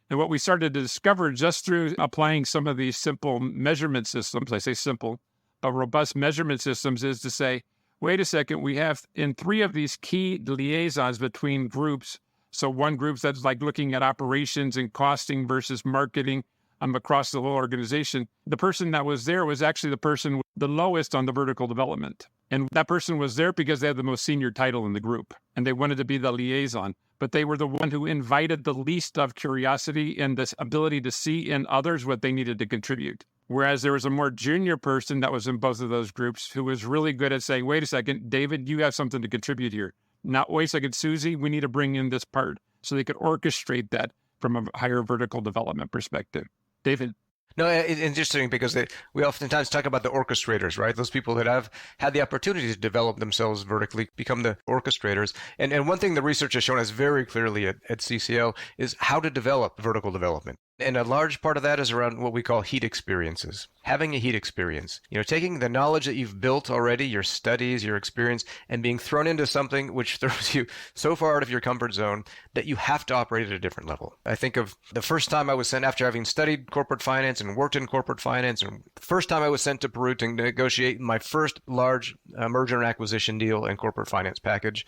And what we started to discover just through applying some of these simple measurement systems, I say simple, but robust measurement systems, is to say, wait a second, we have in 3 of these key liaisons between groups, So one group that's like looking at operations and costing versus marketing across the whole organization. The person that was there was actually the person the lowest on the vertical development. And that person was there because they had the most senior title in the group and they wanted to be the liaison. But they were the one who invited the least of curiosity and this ability to see in others what they needed to contribute. Whereas there was a more junior person that was in both of those groups who was really good at saying, wait a second, David, you have something to contribute here. Now, wait a second, Suzie, we need to bring in this part. So they could orchestrate that from a higher vertical development perspective. David? No, it's interesting because we oftentimes talk about the orchestrators, right? Those people that have had the opportunity to develop themselves vertically, become the orchestrators. And one thing the research has shown us very clearly at CCL is how to develop vertical development. And a large part of that is around what we call heat experiences. Having a heat experience, taking the knowledge that you've built already, your studies, your experience, and being thrown into something which throws you so far out of your comfort zone that you have to operate at a different level. I think of the first time I was sent after having studied corporate finance and worked in corporate finance, and the first time I was sent to Peru to negotiate my first large merger and acquisition deal and corporate finance package.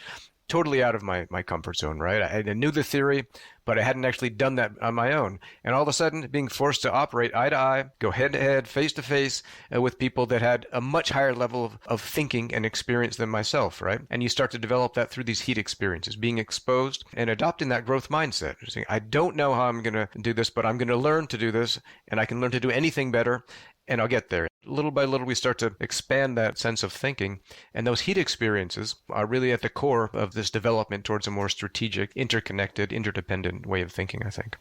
Totally out of my comfort zone, right? I knew the theory, but I hadn't actually done that on my own. And all of a sudden, being forced to operate eye to eye, go head to head, face to face with people that had a much higher level of thinking and experience than myself, right? And you start to develop that through these heat experiences, being exposed and adopting that growth mindset. Saying, I don't know how I'm going to do this, but I'm going to learn to do this, and I can learn to do anything better, and I'll get there. Little by little, we start to expand that sense of thinking. And those heat experiences are really at the core of this development towards a more strategic, interconnected, interdependent way of thinking, I think.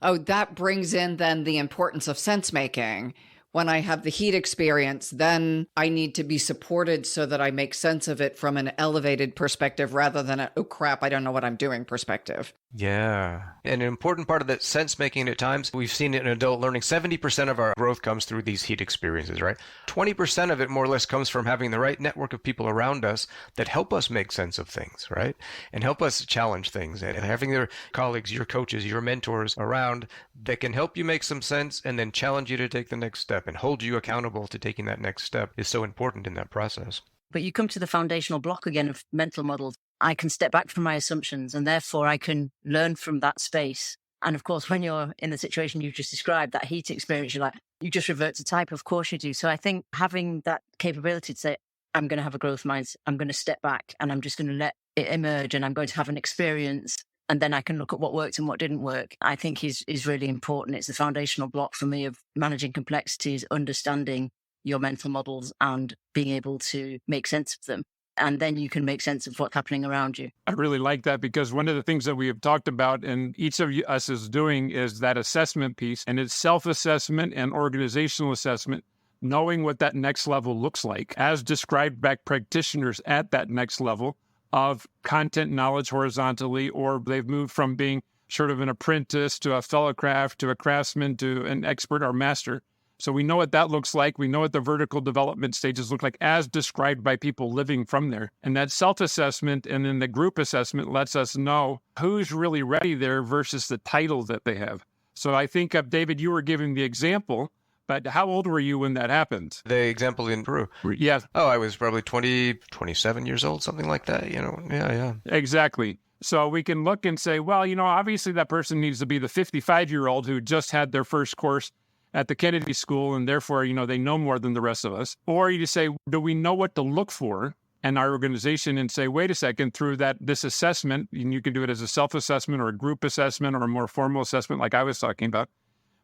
Oh, that brings in then the importance of sense making. When I have the heat experience, then I need to be supported so that I make sense of it from an elevated perspective rather than oh crap, I don't know what I'm doing perspective. Yeah. And an important part of that sense making at times, we've seen it in adult learning, 70% of our growth comes through these heat experiences, right? 20% of it more or less comes from having the right network of people around us that help us make sense of things, right? And help us challenge things. And having their colleagues, your coaches, your mentors around that can help you make some sense and then challenge you to take the next step and hold you accountable to taking that next step is so important in that process. But you come to the foundational block again of mental models. I can step back from my assumptions and therefore I can learn from that space. And of course, when you're in the situation you just described, that heat experience, you're like, you just revert to type. Of course you do. So I think having that capability to say, I'm going to have a growth mindset, I'm going to step back and I'm just going to let it emerge and I'm going to have an experience. And then I can look at what worked and what didn't work, I think is really important. It's the foundational block for me of managing complexities, understanding your mental models and being able to make sense of them. And then you can make sense of what's happening around you. I really like that because one of the things that we have talked about and each of us is doing is that assessment piece, and it's self-assessment and organizational assessment, knowing what that next level looks like as described by practitioners at that next level of content knowledge horizontally, or they've moved from being sort of an apprentice to a fellow craft to a craftsman to an expert or master. So we know what that looks like. We know what the vertical development stages look like as described by people living from there. And that self-assessment and then the group assessment lets us know who's really ready there versus the title that they have. So I think, David, you were giving the example, but how old were you when that happened? The example in Peru. Yeah. Oh, I was probably 27 years old, something like that, Yeah. Exactly. So we can look and say, well, obviously that person needs to be the 55-year-old who just had their first course at the Kennedy School, and therefore, they know more than the rest of us. Or you just say, do we know what to look for in our organization and say, wait a second, through this assessment, and you can do it as a self-assessment or a group assessment or a more formal assessment like I was talking about,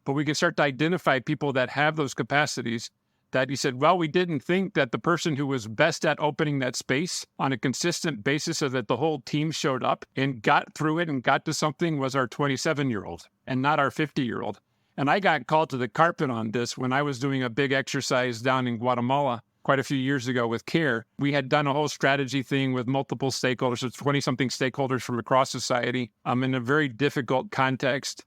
but we can start to identify people that have those capacities that you said, well, we didn't think that the person who was best at opening that space on a consistent basis so that the whole team showed up and got through it and got to something was our 27-year-old and not our 50-year-old. And I got called to the carpet on this when I was doing a big exercise down in Guatemala quite a few years ago with CARE. We had done a whole strategy thing with multiple stakeholders, so 20-something stakeholders from across society in a very difficult context.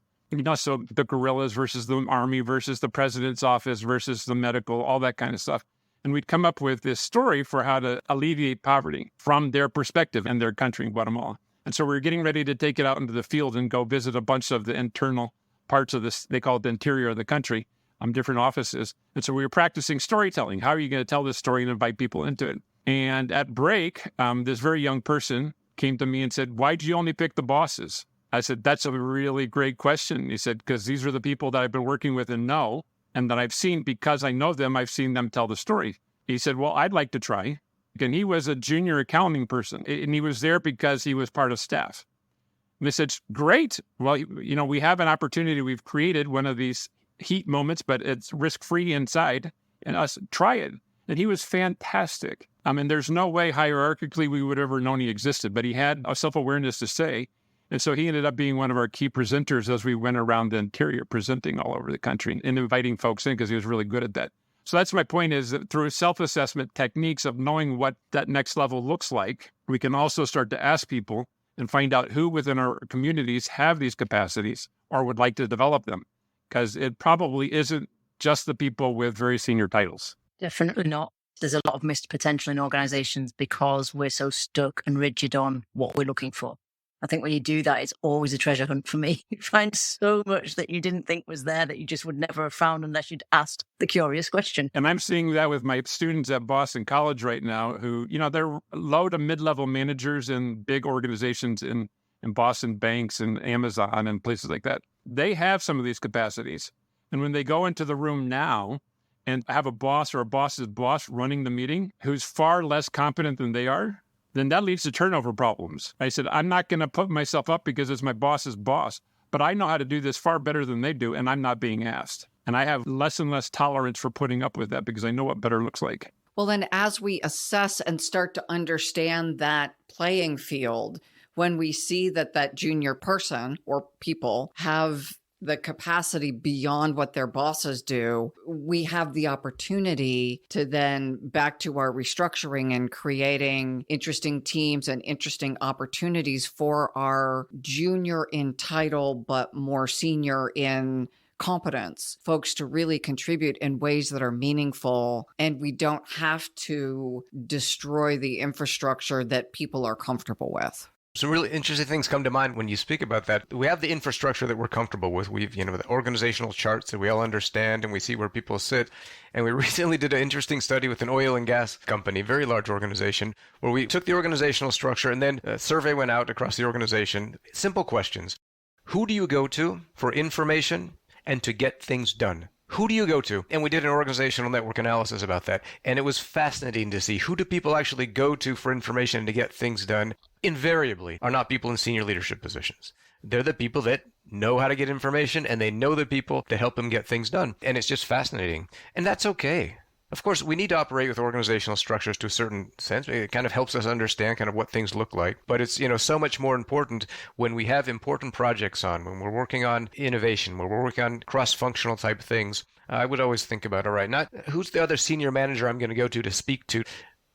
So the guerrillas versus the army versus the president's office versus the medical, all that kind of stuff. And we'd come up with this story for how to alleviate poverty from their perspective in their country in Guatemala. And so we were getting ready to take it out into the field and go visit a bunch of the internal parts of this, they call it the interior of the country, different offices. And so we were practicing storytelling. How are you going to tell this story and invite people into it? And at break, this very young person came to me and said, why'd you only pick the bosses? I said, that's a really great question. He said, because these are the people that I've been working with and know, and that I've seen, because I know them, I've seen them tell the story. He said, well, I'd like to try. And he was a junior accounting person, and he was there because he was part of staff. And they said, great. Well, we have an opportunity. We've created one of these heat moments, but it's risk-free inside, and us try it. And he was fantastic. I mean, there's no way hierarchically we would have ever known he existed, but he had a self-awareness to say. And so he ended up being one of our key presenters as we went around the interior presenting all over the country and inviting folks in because he was really good at that. So that's my point, is that through self-assessment techniques of knowing what that next level looks like, we can also start to ask people and find out who within our communities have these capacities or would like to develop them. Because it probably isn't just the people with very senior titles. Definitely not. There's a lot of missed potential in organizations because we're so stuck and rigid on what we're looking for. I think when you do that, it's always a treasure hunt for me. You find so much that you didn't think was there that you just would never have found unless you'd asked the curious question. And I'm seeing that with my students at Boston College right now who, they're low to mid-level managers in big organizations in Boston banks and Amazon and places like that. They have some of these capacities. And when they go into the room now and have a boss or a boss's boss running the meeting who's far less competent than they are, then that leads to turnover problems. I said, I'm not going to put myself up because it's my boss's boss, but I know how to do this far better than they do, and I'm not being asked. And I have less and less tolerance for putting up with that because I know what better looks like. Well, then as we assess and start to understand that playing field, when we see that junior person or people have the capacity beyond what their bosses do, we have the opportunity to then, back to our restructuring and creating interesting teams and interesting opportunities for our junior in title, but more senior in competence, folks to really contribute in ways that are meaningful. And we don't have to destroy the infrastructure that people are comfortable with. Some really interesting things come to mind when you speak about that. We have the infrastructure that we're comfortable with. We've, the organizational charts that we all understand, and we see where people sit. And we recently did an interesting study with an oil and gas company, very large organization, where we took the organizational structure and then a survey went out across the organization. Simple questions. Who do you go to for information and to get things done? Who do you go to? And we did an organizational network analysis about that. And it was fascinating to see who do people actually go to for information and to get things done. Invariably are not people in senior leadership positions. They're the people that know how to get information and they know the people to help them get things done. And it's just fascinating. And that's okay. Of course, we need to operate with organizational structures to a certain sense. It kind of helps us understand kind of what things look like. But it's, so much more important when we have important projects on, when we're working on innovation, when we're working on cross-functional type things. I would always think about, all right, not who's the other senior manager I'm going to go to speak to.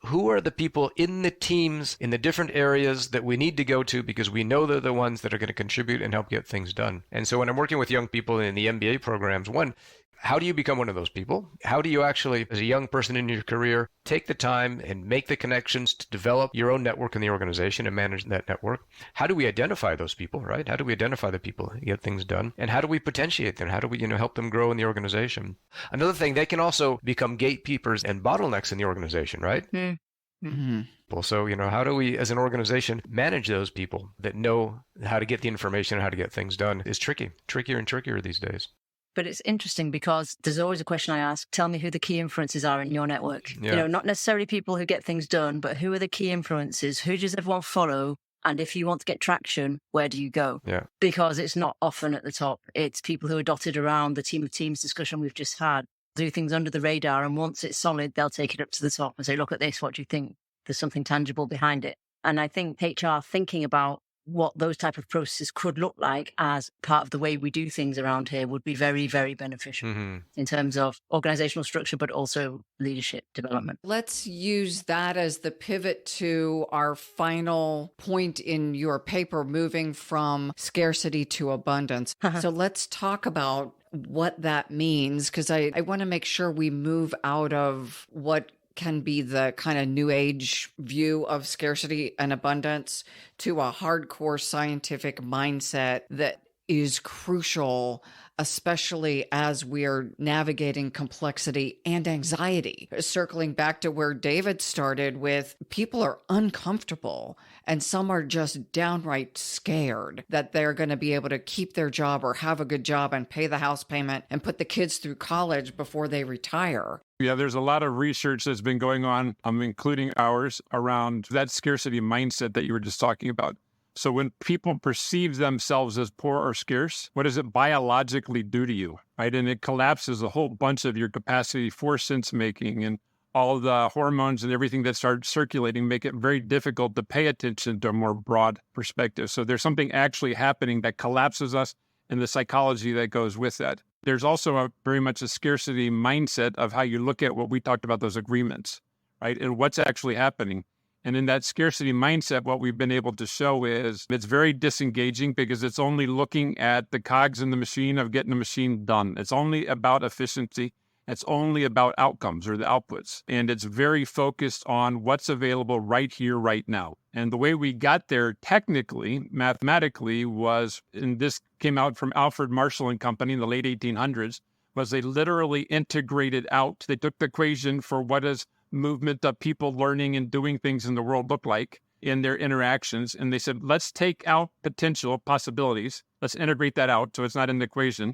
Who are the people in the teams in the different areas that we need to go to because we know they're the ones that are going to contribute and help get things done. And so when I'm working with young people in the MBA programs, one, how do you become one of those people? How do you actually, as a young person in your career, take the time and make the connections to develop your own network in the organization and manage that network? How do we identify those people, right? How do we identify the people and get things done? And how do we potentiate them? How do we, help them grow in the organization? Another thing, they can also become gatekeepers and bottlenecks in the organization, right? Mm-hmm. So, how do we, as an organization, manage those people that know how to get the information and how to get things done? It's trickier and trickier these days. But it's interesting because there's always a question I ask, tell me who the key influences are in your network. Yeah. Not necessarily people who get things done, but who are the key influences? Who does everyone follow? And if you want to get traction, where do you go? Yeah. Because it's not often at the top. It's people who are dotted around the team of teams discussion we've just had, do things under the radar. And once it's solid, they'll take it up to the top and say, look at this, what do you think? There's something tangible behind it. And I think HR thinking about what those type of processes could look like as part of the way we do things around here would be very, very beneficial in terms of organizational structure, but also leadership development. Let's use that as the pivot to our final point in your paper, moving from scarcity to abundance. So let's talk about what that means, because I want to make sure we move out of what can be the kind of new age view of scarcity and abundance to a hardcore scientific mindset that is crucial, especially as we're navigating complexity and anxiety. Circling back to where David started with, people are uncomfortable and some are just downright scared that they're going to be able to keep their job or have a good job and pay the house payment and put the kids through college before they retire. Yeah, there's a lot of research that's been going on, including ours, around that scarcity mindset that you were just talking about. So when people perceive themselves as poor or scarce, what does it biologically do to you, right? And it collapses a whole bunch of your capacity for sense making, and all the hormones and everything that starts circulating make it very difficult to pay attention to a more broad perspective. So there's something actually happening that collapses us and the psychology that goes with that. There's also very much a scarcity mindset of how you look at what we talked about, those agreements, right? And what's actually happening. And in that scarcity mindset, what we've been able to show is it's very disengaging because it's only looking at the cogs in the machine of getting the machine done. It's only about efficiency. It's only about outcomes or the outputs. And it's very focused on what's available right here, right now. And the way we got there technically, mathematically, was, and this came out from Alfred Marshall and Company in the late 1800s, was they literally integrated out. They took the equation for what is movement of people learning and doing things in the world look like in their interactions. And they said, let's take out potential possibilities. Let's integrate that out so it's not in the equation.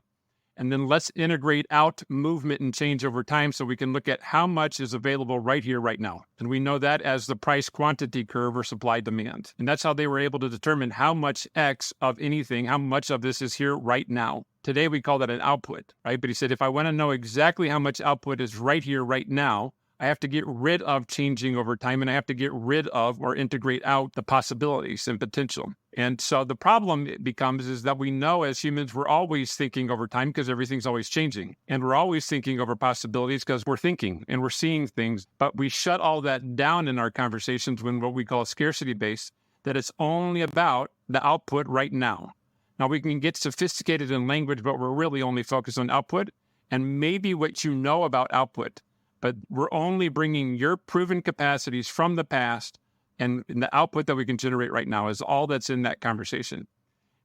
And then let's integrate out movement and change over time so we can look at how much is available right here, right now. And we know that as the price quantity curve or supply demand. And that's how they were able to determine how much X of anything, how much of this is here right now. Today we call that an output, right? But he said, if I want to know exactly how much output is right here, right now, I have to get rid of changing over time, and I have to get rid of or integrate out the possibilities and potential. And so the problem becomes is that we know as humans, we're always thinking over time because everything's always changing. And we're always thinking over possibilities because we're thinking and we're seeing things. But we shut all that down in our conversations when what we call scarcity-based, that it's only about the output right now. Now, we can get sophisticated in language, but we're really only focused on output and maybe what you know about output. But we're only bringing your proven capacities from the past, and the output that we can generate right now is all that's in that conversation.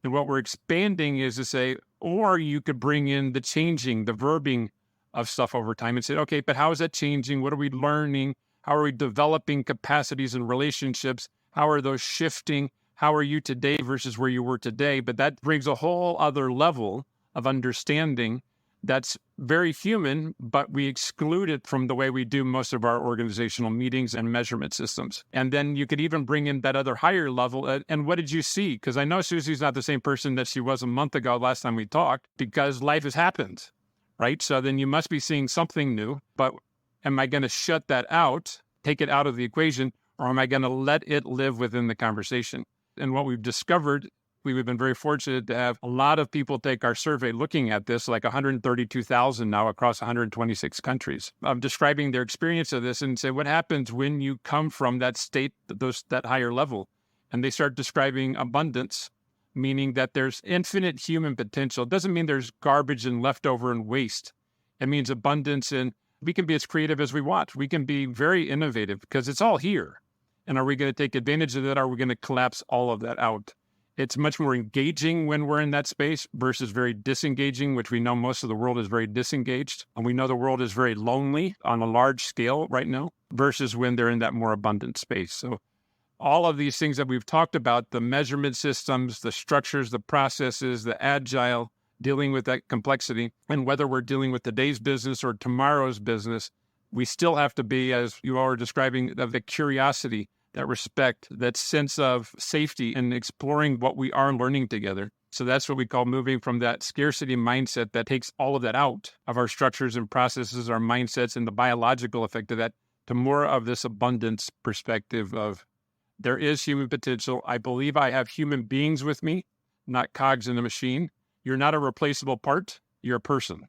And what we're expanding is to say, or you could bring in the changing, the verbing of stuff over time and say, okay, but how is that changing? What are we learning? How are we developing capacities and relationships? How are those shifting? How are you today versus where you were today? But that brings a whole other level of understanding that's very human, but we exclude it from the way we do most of our organizational meetings and measurement systems. And then you could even bring in that other higher level. And what did you see? Because I know Susie's not the same person that she was a month ago last time we talked, because life has happened, right? So then you must be seeing something new. But am I going to shut that out, take it out of the equation, or am I going to let it live within the conversation? And what we've discovered, we've been very fortunate to have a lot of people take our survey looking at this, like 132,000 now across 126 countries, of describing their experience of this and say, what happens when you come from that state, that higher level? And they start describing abundance, meaning that there's infinite human potential. It doesn't mean there's garbage and leftover and waste. It means abundance, and we can be as creative as we want. We can be very innovative because it's all here. And are we going to take advantage of that? Or are we going to collapse all of that out? It's much more engaging when we're in that space versus very disengaging, which we know most of the world is very disengaged. And we know the world is very lonely on a large scale right now versus when they're in that more abundant space. So all of these things that we've talked about, the measurement systems, the structures, the processes, the agile, dealing with that complexity, and whether we're dealing with today's business or tomorrow's business, we still have to be, as you all are describing, the curiosity, that respect, that sense of safety in exploring what we are learning together. So that's what we call moving from that scarcity mindset that takes all of that out of our structures and processes, our mindsets, and the biological effect of that, to more of this abundance perspective of there is human potential. I believe I have human beings with me, not cogs in a machine. You're not a replaceable part. You're a person,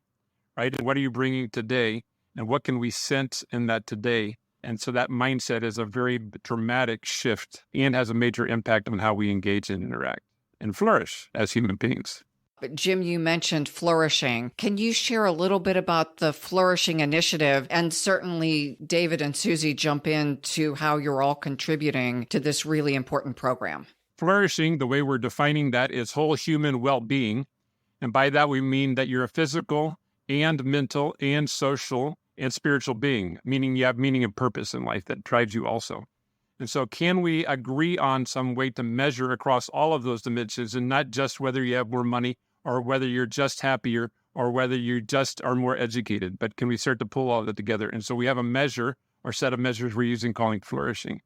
right? And what are you bringing today? And what can we sense in that today? And so that mindset is a very dramatic shift and has a major impact on how we engage and interact and flourish as human beings. Jim, you mentioned flourishing. Can you share a little bit about the Flourishing Initiative? And certainly David and Suzie jump into how you're all contributing to this really important program. Flourishing, the way we're defining that, is whole human well-being. And by that, we mean that you're a physical and mental and social and spiritual being, meaning you have meaning and purpose in life that drives you also. And so can we agree on some way to measure across all of those dimensions, and not just whether you have more money or whether you're just happier or whether you just are more educated, but can we start to pull all of that together? And so we have a measure or set of measures we're using calling flourishing.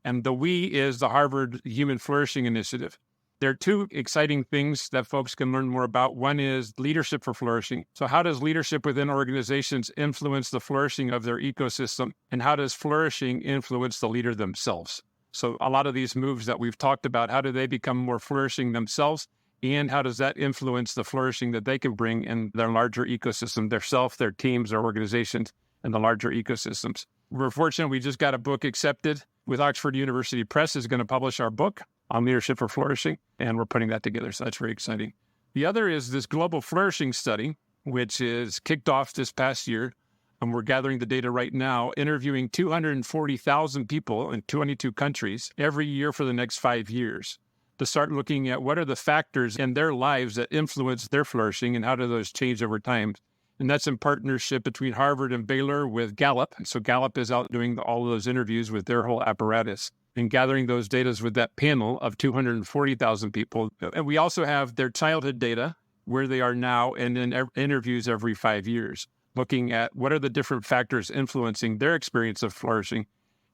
And the we is the Harvard Human Flourishing Initiative. There are two exciting things that folks can learn more about. One is leadership for flourishing. So how does leadership within organizations influence the flourishing of their ecosystem? And how does flourishing influence the leader themselves? So a lot of these moves that we've talked about, how do they become more flourishing themselves? And how does that influence the flourishing that they can bring in their larger ecosystem, their self, their teams, their organizations, and the larger ecosystems? We're fortunate we just got a book accepted with Oxford University Press is going to publish our book on leadership for flourishing, and we're putting that together. So that's very exciting. The other is this global flourishing study, which is kicked off this past year. And we're gathering the data right now, interviewing 240,000 people in 22 countries every year for the next 5 years to start looking at what are the factors in their lives that influence their flourishing and how do those change over time. And that's in partnership between Harvard and Baylor with Gallup. So Gallup is out doing all of those interviews with their whole apparatus and gathering those data with that panel of 240,000 people. And we also have their childhood data, where they are now, and then interviews every 5 years, looking at what are the different factors influencing their experience of flourishing,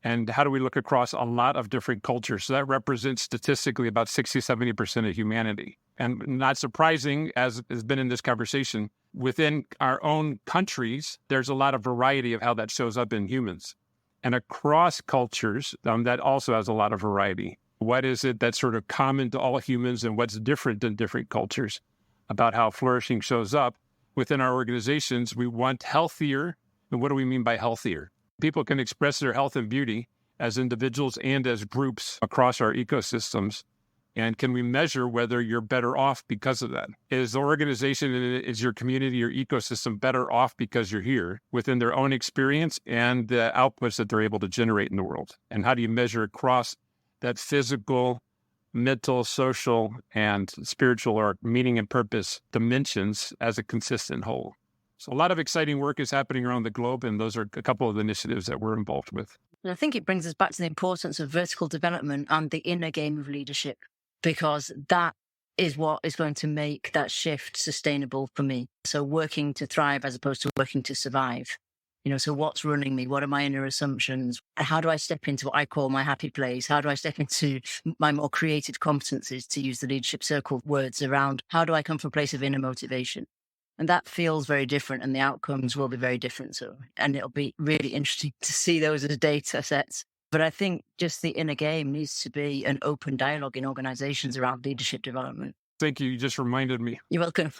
and how do we look across a lot of different cultures. So that represents statistically about 60-70% of humanity. And not surprising, as has been in this conversation, within our own countries, there's a lot of variety of how that shows up in humans. And across cultures, that also has a lot of variety. What is it that's sort of common to all humans and what's different in different cultures about how flourishing shows up? Within our organizations, we want healthier. And what do we mean by healthier? People can express their health and beauty as individuals and as groups across our ecosystems. And can we measure whether you're better off because of that? Is the organization, is your community, your ecosystem better off because you're here within their own experience and the outputs that they're able to generate in the world? And how do you measure across that physical, mental, social, and spiritual or meaning and purpose dimensions as a consistent whole? So a lot of exciting work is happening around the globe, and those are a couple of the initiatives that we're involved with. And I think it brings us back to the importance of vertical development and the inner game of leadership, because that is what is going to make that shift sustainable for me. So working to thrive as opposed to working to survive. So what's running me? What are my inner assumptions? And how do I step into what I call my happy place? How do I step into my more creative competencies, to use the leadership circle words around how do I come from a place of inner motivation? And that feels very different, and the outcomes will be very different. So, and it'll be really interesting to see those as data sets. But I think just the inner game needs to be an open dialogue in organizations around leadership development. Thank you. You just reminded me. You're welcome.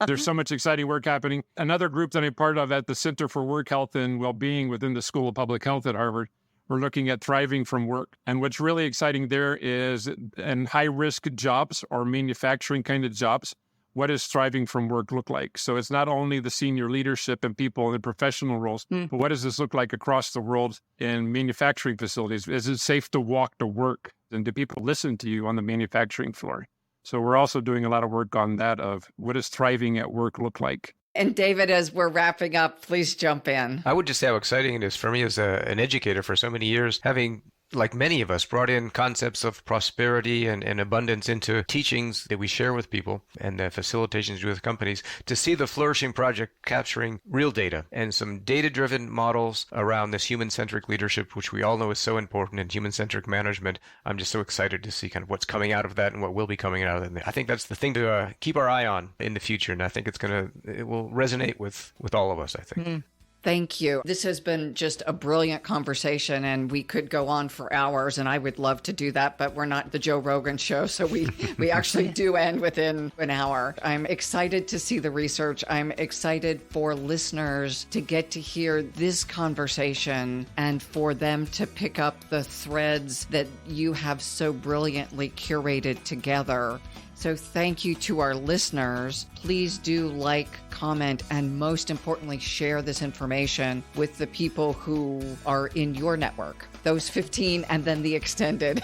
There's so much exciting work happening. Another group that I'm part of at the Center for Work Health and Wellbeing within the School of Public Health at Harvard, we're looking at thriving from work. And what's really exciting there is in high-risk jobs or manufacturing kind of jobs, what does thriving from work look like? So it's not only the senior leadership and people in professional roles, but what does this look like across the world in manufacturing facilities? Is it safe to walk to work? And do people listen to you on the manufacturing floor? So we're also doing a lot of work on that of what does thriving at work look like? And David, as we're wrapping up, please jump in. I would just say how exciting it is for me as an educator for so many years, having, like many of us, brought in concepts of prosperity and abundance into teachings that we share with people and facilitations with companies, to see the Flourishing Project capturing real data and some data-driven models around this human-centric leadership, which we all know is so important in human-centric management. I'm just so excited to see kind of what's coming out of that and what will be coming out of that. I think that's the thing to keep our eye on in the future, and I think it will resonate with all of us, I think. Thank you. This has been just a brilliant conversation, and we could go on for hours, and I would love to do that, but we're not the Joe Rogan show, so we actually do end within an hour. I'm excited to see the research. I'm excited for listeners to get to hear this conversation and for them to pick up the threads that you have so brilliantly curated together So thank you to our listeners. Please do like, comment, and most importantly, share this information with the people who are in your network, those 15 and then the extended.